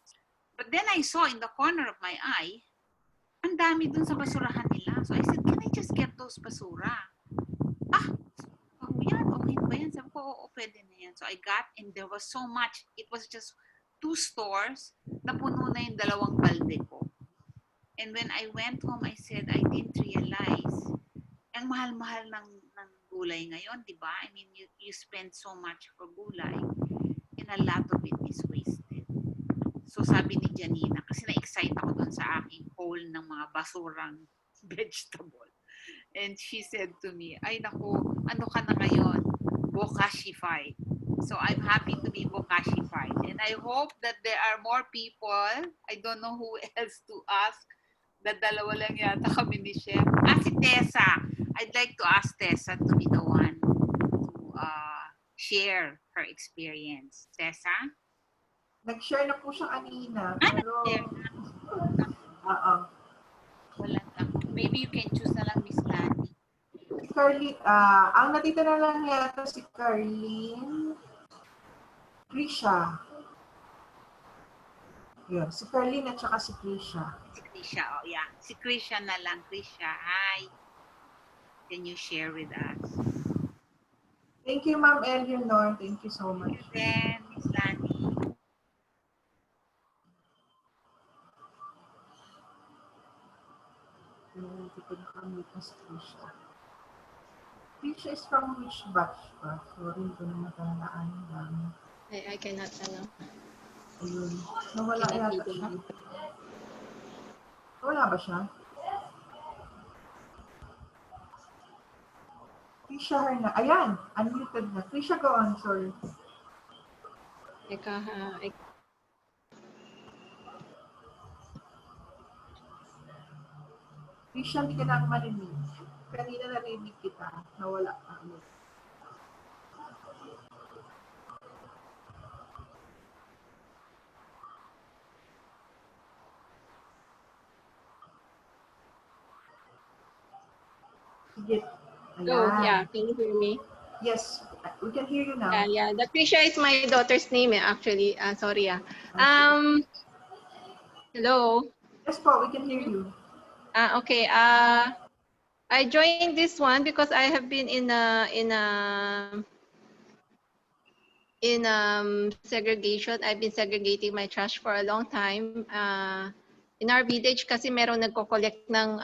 Speaker 17: But then I saw in the corner of my eye, ang dami dun sa basurahan nila. So I said, can I just get those basura? Yan, okay ba yan? Sabi ko, oo, pwede na yan. So I got, and there was so much. It was just 2 stores na puno na yung 2 balde ko. And when I went home, I said, I didn't realize, ang mahal-mahal ng gulay ngayon, di ba? I mean, you spend so much for gulay, and a lot of it is wasted. So sabi ni Janina, kasi na-excite ako dun sa aking haul ng mga basurang vegetable. And she said to me, ay naku, ano ka na ngayon? Bokashi-fied. So I'm happy to be Bokashi-fied. And I hope that there are more people, I don't know who else to ask, dalawa lang yata kami ni Chef. Si Tessa. I'd like to ask Tessa to be the one to share her experience. Tessa?
Speaker 1: Nag-share na po siya kanina. Pero,
Speaker 17: wala na. Maybe you can choose na lang, Miss Lanie.
Speaker 1: Si Carlene, ang natita na lang yata si Carlene, Krisha. Yun, si Carlene at saka si Krisha.
Speaker 17: Si Krisha, oh yeah. Si Krisha na lang. Krisha, hi. Can you share with us?
Speaker 1: Thank you, Ma'am Eleanor. Thank you so much.
Speaker 17: And then, Miss Lanie.
Speaker 1: Krisha is from which batch ba? Sorry, hindi ko na matandaan lang.
Speaker 18: I cannot,
Speaker 1: Ayun. Nawala yata siya. Wala ba siya? Krisha Herna. Ayan, unmuted na. Krisha, go on, sorry. Krisha, hindi ka na marinig. Kanina narinig kita. Nawala ka. Sige.
Speaker 18: Oh, yeah. Can you hear me?
Speaker 1: Yes, we can hear you now.
Speaker 18: Yeah. The Krisha is my daughter's name, actually. Sorry. Hello.
Speaker 1: Yes, po, we can hear you.
Speaker 18: Okay. I joined this one because I have been in segregation. I've been segregating my trash for a long time. In our village, kasi merong nagko-collect ng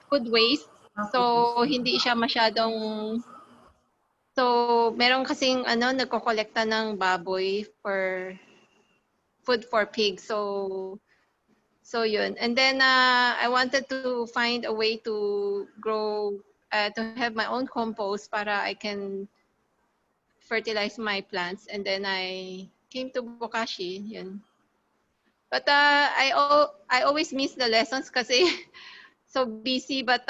Speaker 18: food waste. So hindi siya masyadong, so meron kasing nagko-kolekta ng baboy for food for pigs. So yun. And then I wanted to find a way to grow, to have my own compost para I can fertilize my plants. And then I came to Bokashi. Yun. But I always miss the lessons kasi so busy, but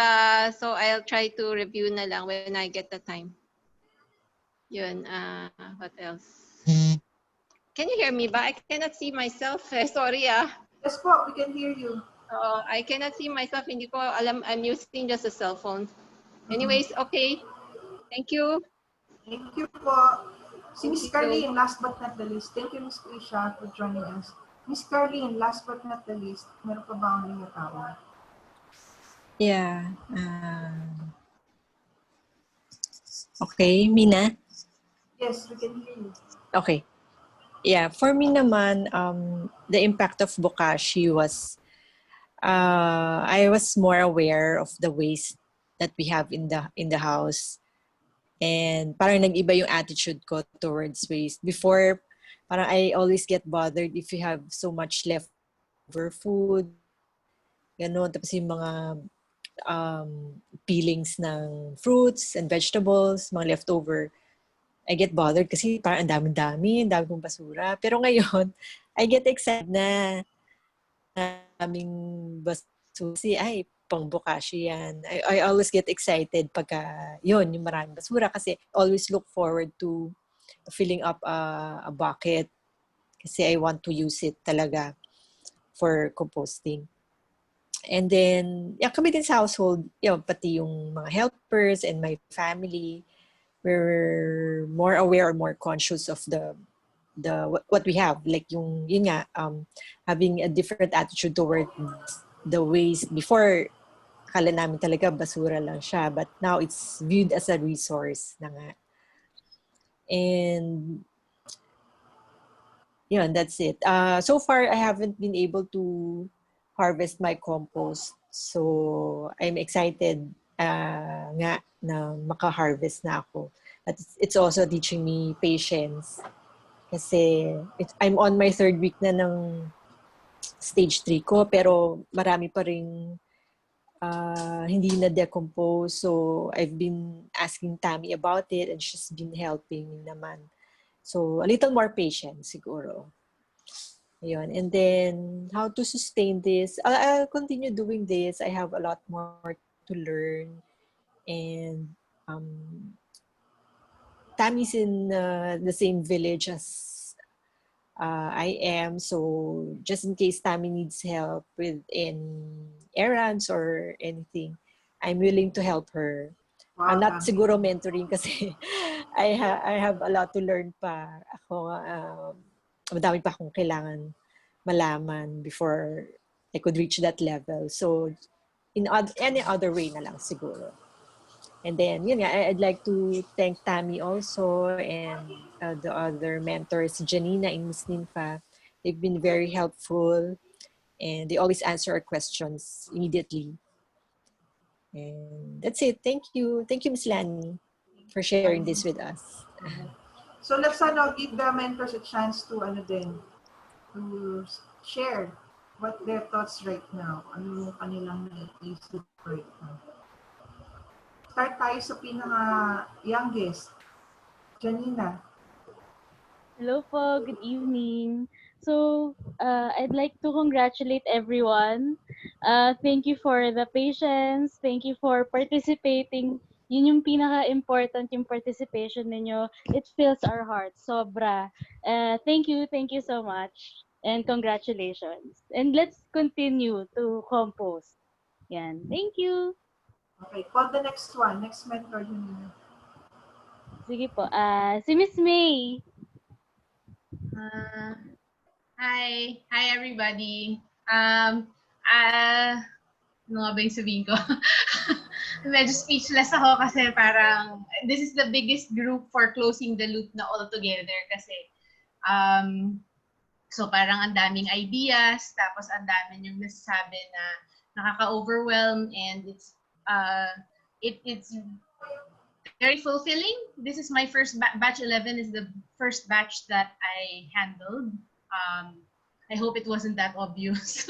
Speaker 18: so I'll try to review na lang when I get the time. Yun, what else? Can you hear me ba? I cannot see myself. Sorry.
Speaker 1: Yes po, we can hear you.
Speaker 18: I cannot see myself. Hindi ko alam. I'm using just a cell phone. Anyways, okay. Thank you.
Speaker 1: Thank you po. Si Miss Carlene, last but not the least. Thank you, Miss Krisha, for joining us. Miss Carlene, last but not the least, meron pa ba ang tawag?
Speaker 19: Yeah. Okay, Mina?
Speaker 1: Yes, we can hear you.
Speaker 19: Okay. Yeah, for me naman, the impact of Bokashi was, I was more aware of the waste that we have in the house. And parang nag-iba yung attitude ko towards waste. Before, parang I always get bothered if you have so much leftover food. Ganun. Tapos yung mga peelings ng fruits and vegetables, mga leftover. I get bothered kasi parang ang dami-dami kong basura. Pero ngayon, I get excited na aming basura. Kasi, ay, pang Bokashi yan. I always get excited pagka yun, yung maraming basura kasi always look forward to filling up a bucket kasi I want to use it talaga for composting. And then, yeah, kami din sa household, yun, pati yung mga helpers and my family, we're more aware or more conscious of the what we have. Like yun nga, having a different attitude toward the waste. Before, akala namin talaga basura lang siya. But now, it's viewed as a resource na nga. And, yun, that's it. So far, I haven't been able to harvest my compost. So, I'm excited nga na maka-harvest na ako. But it's also teaching me patience. Kasi I'm on my 3rd week na ng stage 3 ko, pero marami pa rin hindi na-decompose. So, I've been asking Tammy about it and she's been helping me naman. So, a little more patience siguro. Ayun. And then, how to sustain this? I'll continue doing this. I have a lot more to learn. And Tammy's in the same village as I am. So, just in case Tammy needs help with errands or anything, I'm willing to help her.
Speaker 1: Wow,
Speaker 19: Not
Speaker 1: Tammy.
Speaker 19: siguro mentoring kasi I have a lot to learn pa. Ako, madami pa akong kailangan malaman before I could reach that level. So, in any other way na lang siguro. And then, yun nga, I'd like to thank Tammy also and the other mentors, Janina and Miss Ninfa. They've been very helpful and they always answer our questions immediately. And that's it. Thank you. Thank you, Miss Lanie, for sharing this with us.
Speaker 1: So let's give the mentors a chance to to share what their thoughts right now. Ano yung kanilang naiisip right now. Start tayo sa pinaka-youngest, Janina.
Speaker 8: Hello po, good evening. So, I'd like to congratulate everyone. Thank you for the patience. Thank you for participating. Yun yung pinaka-important, yung participation ninyo. It fills our hearts, sobra. Thank you so much. And congratulations. And let's continue to compost. Yan. Thank you.
Speaker 1: Okay, call the next one. Next mentor, Janina.
Speaker 8: Sige po. Si Miss May.
Speaker 2: Hi everybody. Ano nga ba yung sabihin ko? Medyo speechless ako kasi parang this is the biggest group for closing the loop na all together kasi so parang ang daming ideas tapos ang daming yung nasasabi na nakaka-overwhelm and it's very fulfilling. This is my first batch 11 is the first batch that I handled. I hope it wasn't that obvious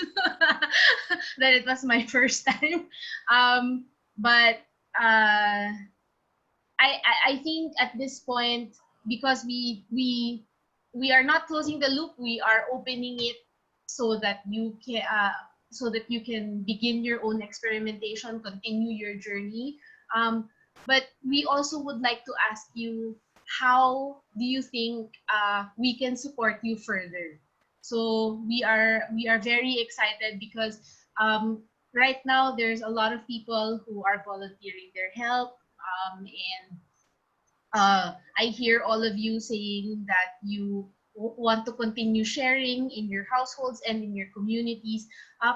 Speaker 2: that it was my first time. But I think at this point, because we are not closing the loop, we are opening it so that you can begin your own experimentation, continue your journey. But we also would like to ask you, how do you think we can support you further? So we are very excited because right now there's a lot of people who are volunteering their help, and I hear all of you saying that you want to continue sharing in your households and in your communities.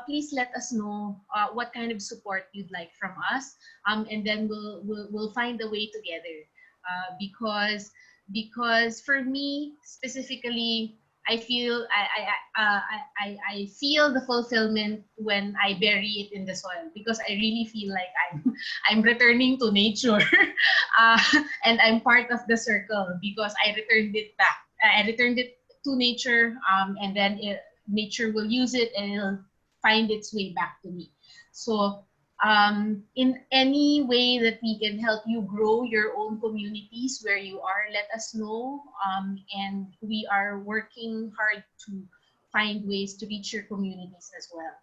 Speaker 2: Please let us know what kind of support you'd like from us, and then we'll find a way together. Because for me specifically, I feel I feel the fulfillment when I bury it in the soil, because I really feel like I'm returning to nature. uh, and I'm part of the circle because I returned it back. I returned it to nature, and then nature will use it and it'll find its way back to me. So in any way that we can help you grow your own communities where you are, let us know. And we are working hard to find ways to reach your communities as well.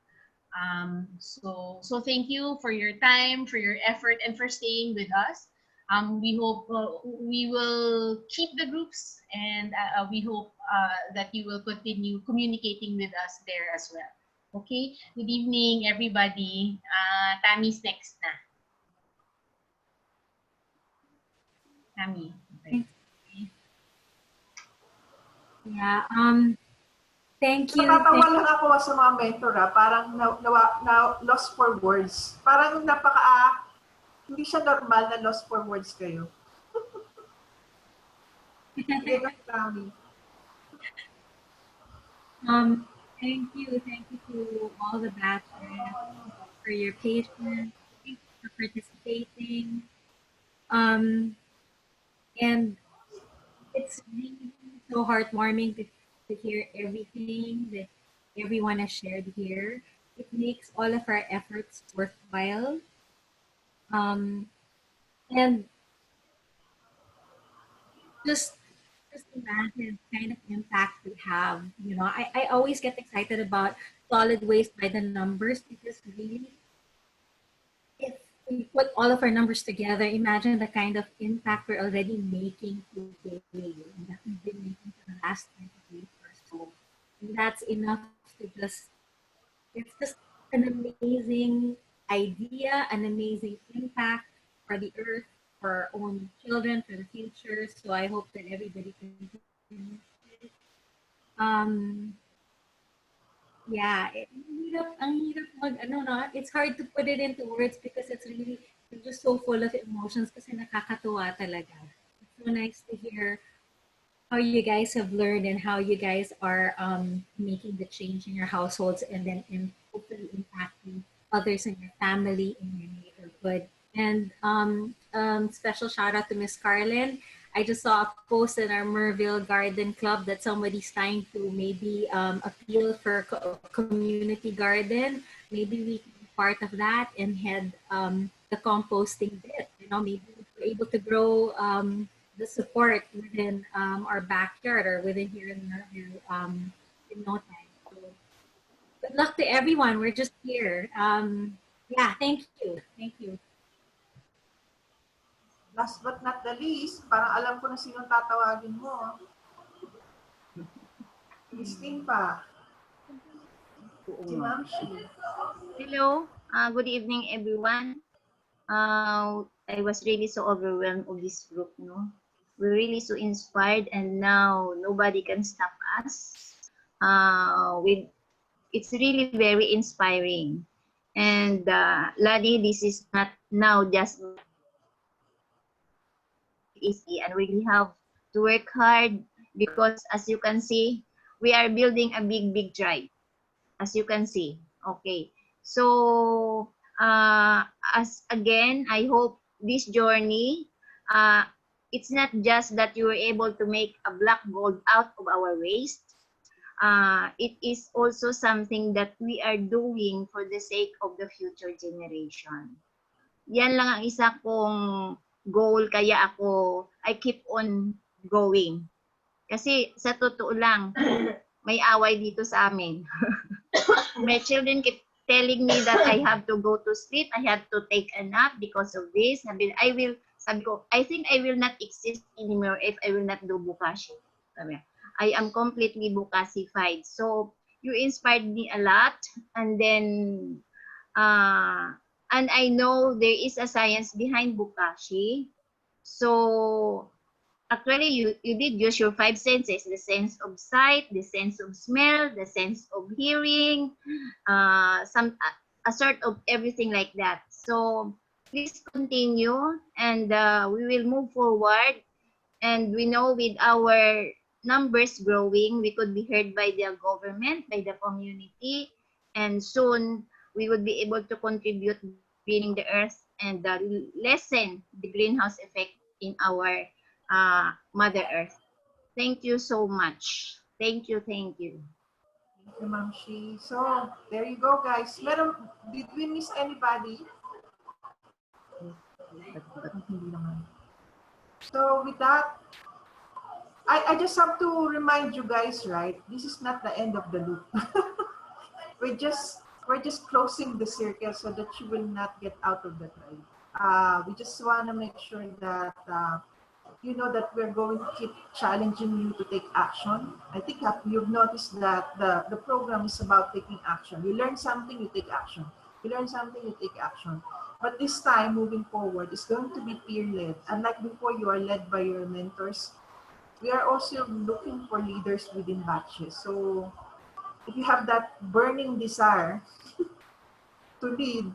Speaker 2: So thank you for your time, for your effort, and for staying with us. We hope we will keep the groups, and we hope that you will continue communicating with us there as well. Okay, good evening, everybody. Tammy's next na. Tammy. Okay.
Speaker 10: Yeah. Thank you.
Speaker 1: Natatawa lang ako sa mga mentor, parang lost for words. Parang hindi siya normal na lost for words kayo. Sige, Tammy.
Speaker 10: Thank you to all the batchers for your patience. Thank you for participating. And it's really so heartwarming to hear everything that everyone has shared here. It makes all of our efforts worthwhile. And just imagine the kind of impact we have. You know, I always get excited about solid waste by the numbers because really, if we put all of our numbers together, imagine the kind of impact we're already making today and that we've been making for the last 20 years or so. And that's enough to it's just an amazing idea, an amazing impact for the earth, for our own children, for the future. So I hope that everybody can do it. Yeah, it's hard to put it into words because it's just so full of emotions kasi nakakatuwa talaga. It's so nice to hear how you guys have learned and how you guys are making the change in your households and then hopefully impacting others in your family, in your neighborhood. And special shout out to Miss Carlin. I just saw a post in our Merville Garden Club that somebody's trying to maybe appeal for a community garden. Maybe we can be part of that and head the composting bit. You know, maybe we're able to grow the support within our backyard or within here in Merville in no time. So good luck to everyone. We're just here. Yeah, thank you. Thank you.
Speaker 1: Last but not the least, parang alam ko na sinong tatawagin mo. Christine pa. Si Ma'am Shi.
Speaker 20: Hello, good evening everyone. I was really so overwhelmed of this group, no? We're really so inspired and now nobody can stop us. It's really very inspiring. And Lanie, this is not now just easy and we really have to work hard because as you can see, we are building a big tribe. As you can see, okay. So as again, I hope this journey, it's not just that you were able to make a black gold out of our waste. It is also something that we are doing for the sake of the future generation. Yan lang ang isa kong goal, kaya I keep on going. Kasi sa totoo lang, may away dito sa amin. My children keep telling me that I have to go to sleep, I have to take a nap because of this. Sabi ko, I think I will not exist anymore if I will not do Bokashi. I am completely Bokasified. So you inspired me a lot, and then and I know there is a science behind Bokashi. So actually, you did use your 5 senses, the sense of sight, the sense of smell, the sense of hearing, a sort of everything like that. So please continue and we will move forward. And we know with our numbers growing, we could be heard by the government, by the community, and soon we would be able to contribute greening the earth and lessen the greenhouse effect in our Mother Earth. Thank you so much. Thank you, thank you.
Speaker 1: Thank you, Ma'am Shi. So, there you go, guys. Did we miss anybody? Hindi naman. So, with that, I just have to remind you guys, right? This is not the end of the loop. we're just closing the circle so that you will not get out of the tribe. We just want to make sure that you know that we're going to keep challenging you to take action. I think you've noticed that the program is about taking action. You learn something, you take action. You learn something, you take action. But this time, moving forward, it's going to be peer-led. Unlike before, you are led by your mentors. We are also looking for leaders within batches. So if you have that burning desire to lead,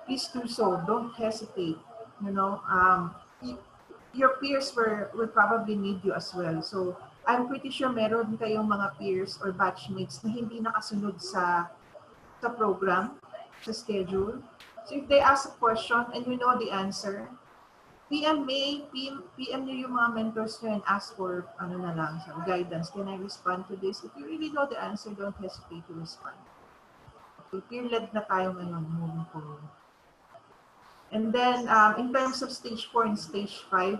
Speaker 1: please do so. Don't hesitate. You know, your peers will probably need you as well. So I'm pretty sure meron kayong mga peers or batchmates na hindi nakasunod sa program, sa schedule. So if they ask a question and you know the answer, PM nyo yung mga mentors nyo and ask for guidance. Can I respond to this? If you really know the answer, don't hesitate to respond. Okay, peer-led na tayo ngayon moving forward. And then in terms of stage 4 and stage 5,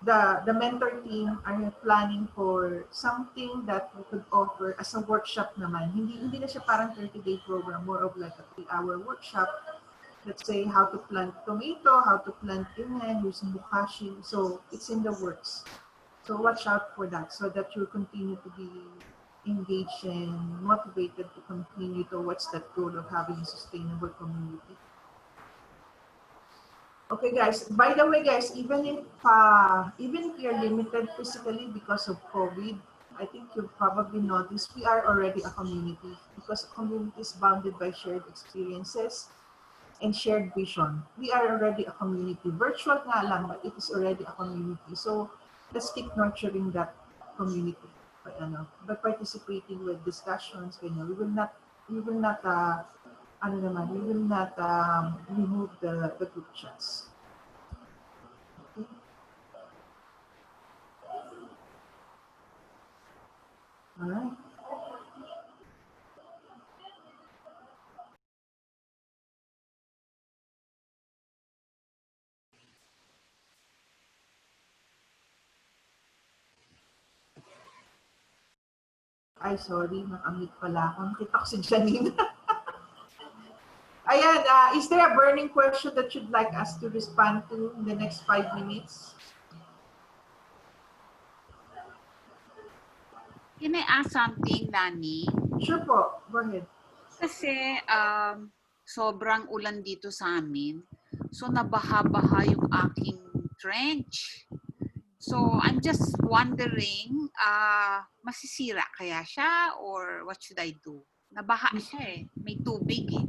Speaker 1: the mentor team are planning for something that we could offer as a workshop naman. Hindi na siya parang 30-day program, more of like a 3-hour workshop. Let's say how to plant tomato, how to plant inhen, using Bokashi. So it's in the works. So watch out for that so that you continue to be engaged and motivated to continue towards that goal of having a sustainable community. Okay, guys. By the way, guys, even if you're limited physically because of COVID, I think you've probably noticed we are already a community because a community is bounded by shared experiences and shared vision. We are already a community. Virtual nga lang, but it is already a community. So let's keep nurturing that community by participating with discussions. We will not remove the group chats. Okay. All right. Ay, sorry, nakamute pala ako. Nakita ko si Janine. Ayan, is there a burning question that you'd like us to respond to in the next 5 minutes?
Speaker 17: Can I ask something, Lanie?
Speaker 1: Sure po. Go ahead.
Speaker 17: Kasi sobrang ulan dito sa amin. So nabaha-baha yung aking trench. So I'm just wondering, masisira kaya siya or what should I do? Nabaha siya eh. May tubig eh.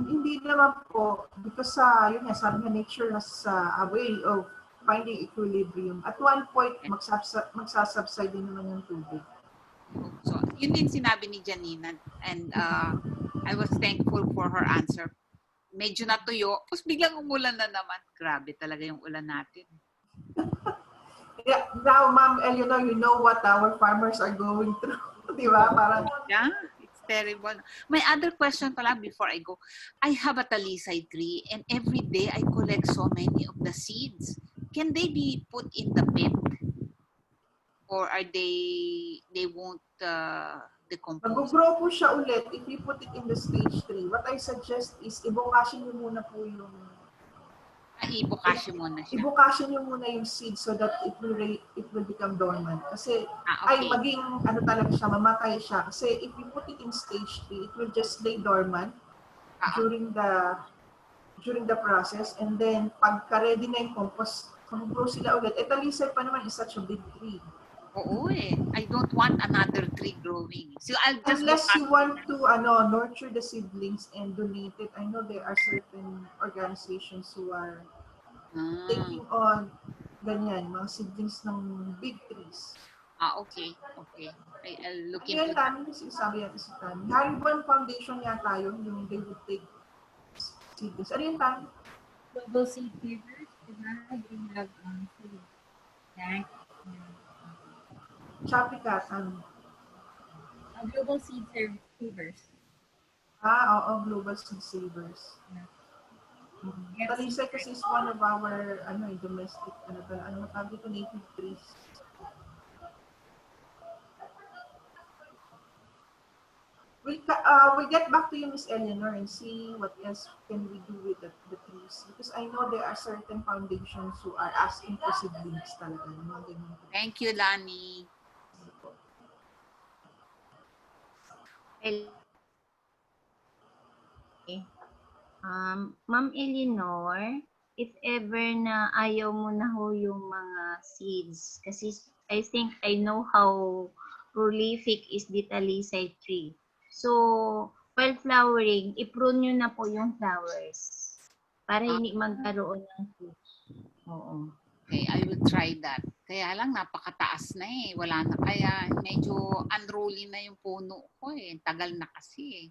Speaker 1: Hindi naman po. Because yun nga, sabi nga nature has a way of finding equilibrium. At one point, magsasubside din naman yung tubig.
Speaker 17: So yun din sinabi ni Janina. And I was thankful for her answer. Medyo natuyo. Tapos biglang umulan na naman. Grabe talaga yung ulan natin.
Speaker 1: Yeah, now, Ma'am Eleanor, you know what our farmers are going through. Di ba? Parang...
Speaker 17: Yeah, it's terrible. My other question pala before I go. I have a talisay tree and every day I collect so many of the seeds. Can they be put in the pit? Or are they won't decompose?
Speaker 1: Mag-grow po siya ulit if you put it in the stage 3. What I suggest is i-bokashi nyo muna po yung...
Speaker 17: i-bokashi muna siya.
Speaker 1: I-bokashi nyo muna yung seed so that it will become dormant. Kasi
Speaker 17: okay.
Speaker 1: maging talaga siya, mamatay siya. Kasi if you put it in stage 3, it will just lay dormant during the process. And then pagka-ready na yung compost, mag-grow sila ulit. Talisay pa naman is such a big tree.
Speaker 17: Oo eh. I don't want another tree growing. So I'll just
Speaker 1: unless you want to nurture the seedlings and donate it. I know there are certain organizations who are taking on ganyan, mga seedlings ng big trees.
Speaker 17: Okay. Okay. I'll look into
Speaker 1: that. Yan Tami, sabi natin si Tami. Hariban Foundation yata yun, yung they would take seedlings. Ano yun, Tami?
Speaker 15: Global Seed Givers.
Speaker 10: We have food bank,
Speaker 1: Choppy cat,
Speaker 10: global seed savers.
Speaker 1: Oo, Global Seed Savers. Talisay kasi is one of our domestic tawag dito, native trees. We'll get back to you, Miss Eleanor, and see what else can we do with the trees. Because I know there are certain foundations who are asking for seedlings talaga. Mga ganyan.
Speaker 17: Thank you, Lanie.
Speaker 20: Ma'am Eleanor, if ever na ayaw mo na ho yung mga seeds, kasi I think I know how prolific is the talisay tree. So, while flowering, i-prune nyo na po yung flowers para hindi magkaroon ng fruits. Oo.
Speaker 17: Okay, I will try that. Kaya lang, napakataas na eh. Wala na. Kaya medyo unruly na yung puno ko eh. Tagal na kasi eh.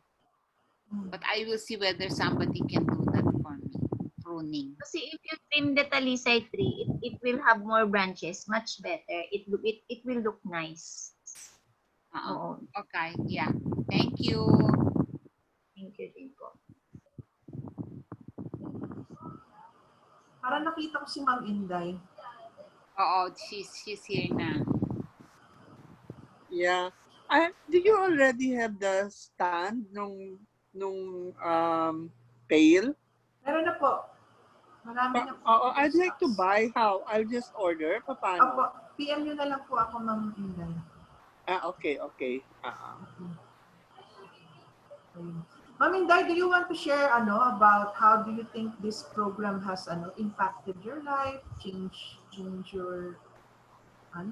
Speaker 17: But I will see whether somebody can do that for me. Pruning.
Speaker 20: Kasi if you trim the talisay tree, it will have more branches, much better. It will look nice. Oo.
Speaker 17: Okay, yeah. Thank you.
Speaker 20: Thank you din po.
Speaker 1: Para nakita ko si Ma'am Inday.
Speaker 17: Oo, she's here na.
Speaker 21: Yeah. Do you already have the stand nung pail?
Speaker 1: Meron na po. Marami na po.
Speaker 21: I'd like to buy. How? I'll just order. Paano?
Speaker 1: Opo, PM nyo na lang po ako, Ma'am Inday.
Speaker 21: Okay.
Speaker 1: Ma'am Inday, do you want to share about how do you think this program has impacted your life, change your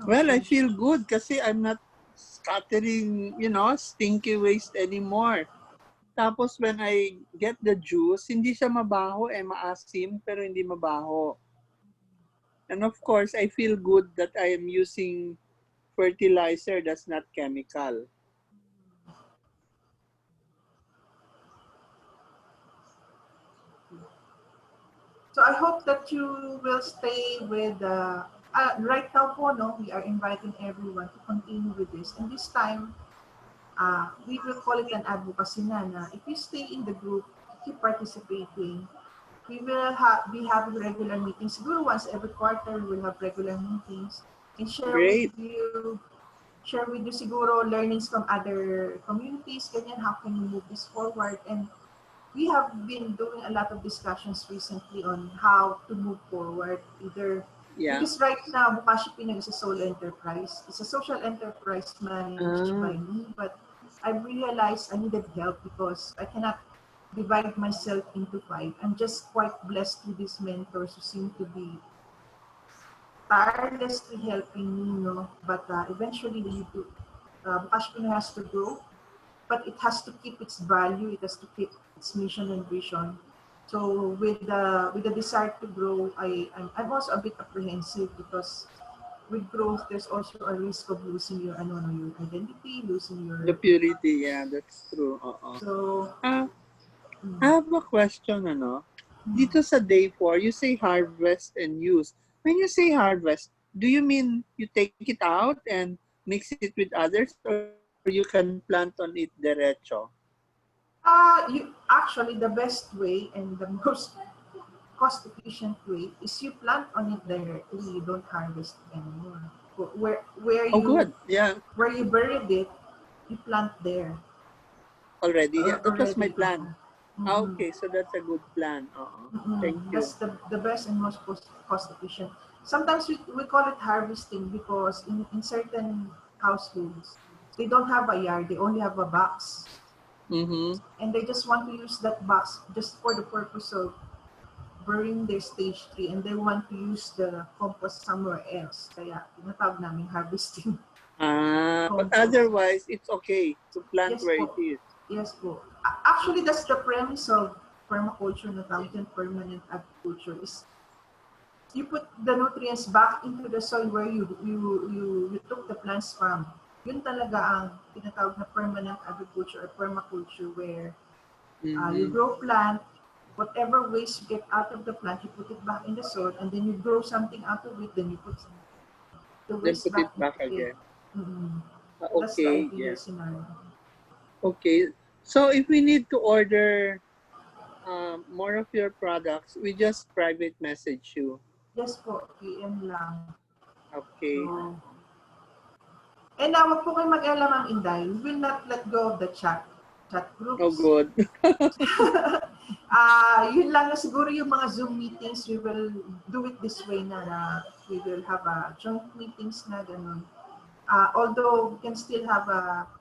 Speaker 21: Well, I feel good kasi I'm not scattering, stinky waste anymore. Tapos when I get the juice, hindi siya mabaho, maasim, pero hindi mabaho. And of course, I feel good that I am using fertilizer that's not chemical.
Speaker 1: So I hope that you will stay with right now po, we are inviting everyone to continue with this. And this time, we will call it an advocacy na if you stay in the group, keep participating, we will be having regular meetings. Siguro once every quarter, we will have regular meetings and share with you siguro learnings from other communities, ganyan, how can you move this forward. And we have been doing a lot of discussions recently on how to move forward, because right now, Bokashi Pinoy is a sole enterprise. It's a social enterprise managed by me, but I realized I needed help because I cannot divide myself into 5. I'm just quite blessed with these mentors who seem to be tirelessly helping me, but eventually Bokashi Pinoy has to grow, but it has to keep its value, it has to keep its mission and vision. So with the desire to grow, I'm also a bit apprehensive because with growth, there's also a risk of losing your identity, losing your...
Speaker 21: The purity, yeah, that's true.
Speaker 1: So,
Speaker 21: I have a question, Dito sa day 4, you say harvest and use. When you say harvest, do you mean you take it out and mix it with others, or you can plant on it derecho?
Speaker 1: Actually, the best way and the most cost-efficient way is you plant on it directly. You don't harvest anymore. Where you buried it, you plant there.
Speaker 21: Already? Yeah, that was my plan. Okay, so that's a good plan. Thank you.
Speaker 1: That's the best and most cost-efficient. Sometimes we call it harvesting because in certain households, they don't have a yard. They only have a box. And they just want to use that box just for the purpose of burying their stage 3, and they want to use the compost somewhere else. Kaya tinatawag namin harvesting.
Speaker 21: But otherwise, it's okay to plant where it is.
Speaker 1: Yes po. Actually, that's the premise of permaculture, na tawag dyan, permanent agriculture, is you put the nutrients back into the soil where you took the plants from. Yun talaga ang tinatawag na permanent agriculture or permaculture, where you grow plant, whatever waste you get out of the plant, you put it back in the soil, and then you grow something out of it, then you put the
Speaker 21: Then
Speaker 1: waste
Speaker 21: put it
Speaker 1: back
Speaker 21: back
Speaker 1: into it.
Speaker 21: again.
Speaker 1: That's the
Speaker 21: Okay,
Speaker 1: ideal
Speaker 21: yeah.
Speaker 1: scenario.
Speaker 21: Okay. So if we need to order more of your products, we just private message you.
Speaker 1: Yes po, PM lang.
Speaker 21: Okay.
Speaker 1: So, and now, wag po kayo mag-alala, Ma'am Inday. We will not let go of the chat groups.
Speaker 21: Oh, good.
Speaker 1: Yun lang na siguro yung mga Zoom meetings, we will do it this way na we will have joint meetings na ganun. Although we can still have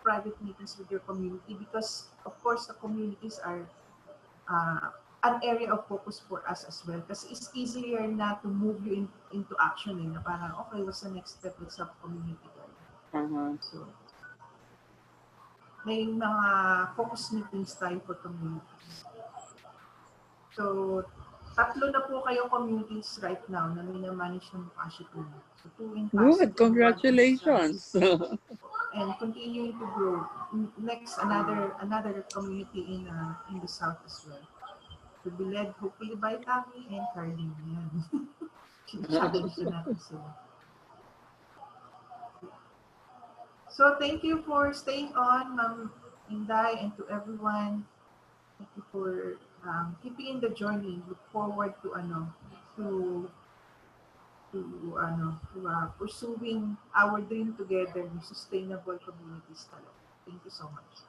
Speaker 1: private meetings with your community because, of course, the communities are an area of focus for us as well. Kasi it's easier na to move you into action. Na parang, okay, what's the next step? Let's have community. So, may mga focus meetings tayo for communities. So, 3 na po kayo communities right now na minamanage ng Bokashi po. So, 2 in Pasig.
Speaker 21: Good. Congratulations.
Speaker 1: And continuing to grow. Next, another community in the south as well. To be led hopefully by Tami and Carding. Challenge na natin sila. So thank you for staying on, Ma'am Inday, and to everyone. Thank you for keeping in the journey. Look forward to pursuing our dream together in sustainable communities. Thank you so much.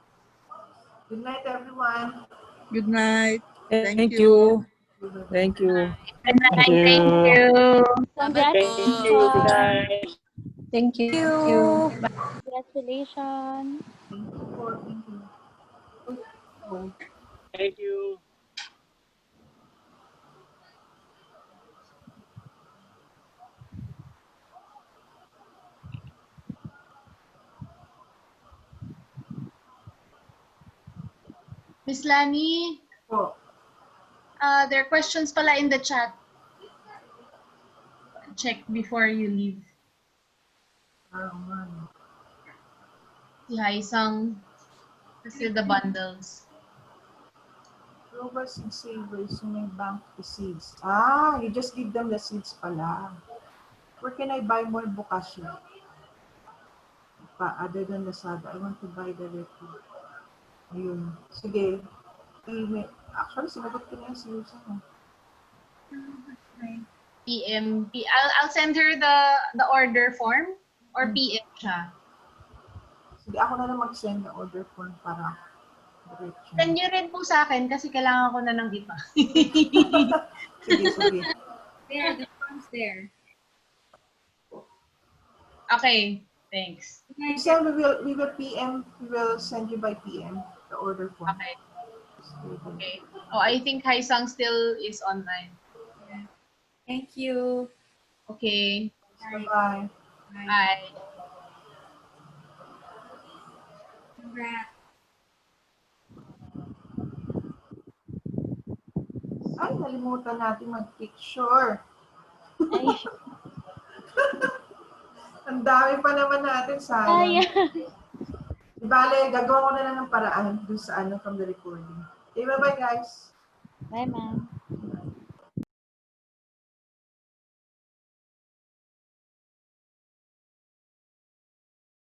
Speaker 1: Good night, everyone.
Speaker 21: Good night.
Speaker 4: Thank you. Thank you.
Speaker 18: Good night. Thank you.
Speaker 8: Congratulations.
Speaker 19: Thank you.
Speaker 8: Congratulations.
Speaker 1: Thank you for
Speaker 14: Thank you.
Speaker 2: Miss Lanie, there are questions pala in the chat. Check before you leave. Si Haisang, kasi the bundles.
Speaker 1: Growers and savers who may bank the seeds. You just give them the seeds pala. Where can I buy more Bokashi? Other than Lazada, I want to buy directly. Ayun. Sige. Actually, sinagot ko na yung Susan.
Speaker 2: PM. I'll send her the order form or PM siya.
Speaker 1: Sige, ako na lang mag-send the order form para diretso.
Speaker 2: Send nyo rin po sa akin kasi kailangan ko na ng iba.
Speaker 1: Sige.
Speaker 10: There, the form's there.
Speaker 2: Okay, thanks.
Speaker 1: Sam, we will PM. We will send you by PM the order form.
Speaker 2: Okay. Okay. Oh, I think Haisang still is online.
Speaker 10: Yeah. Thank you.
Speaker 2: Okay.
Speaker 1: Bye-bye.
Speaker 2: Bye.
Speaker 10: Congrats.
Speaker 1: Ay, nalimutan natin mag-picture. Ang dami pa naman natin, sayang. Bale, gagawa ko na lang ng paraan dun sa from the recording. Okay, bye-bye guys.
Speaker 8: Bye, ma'am.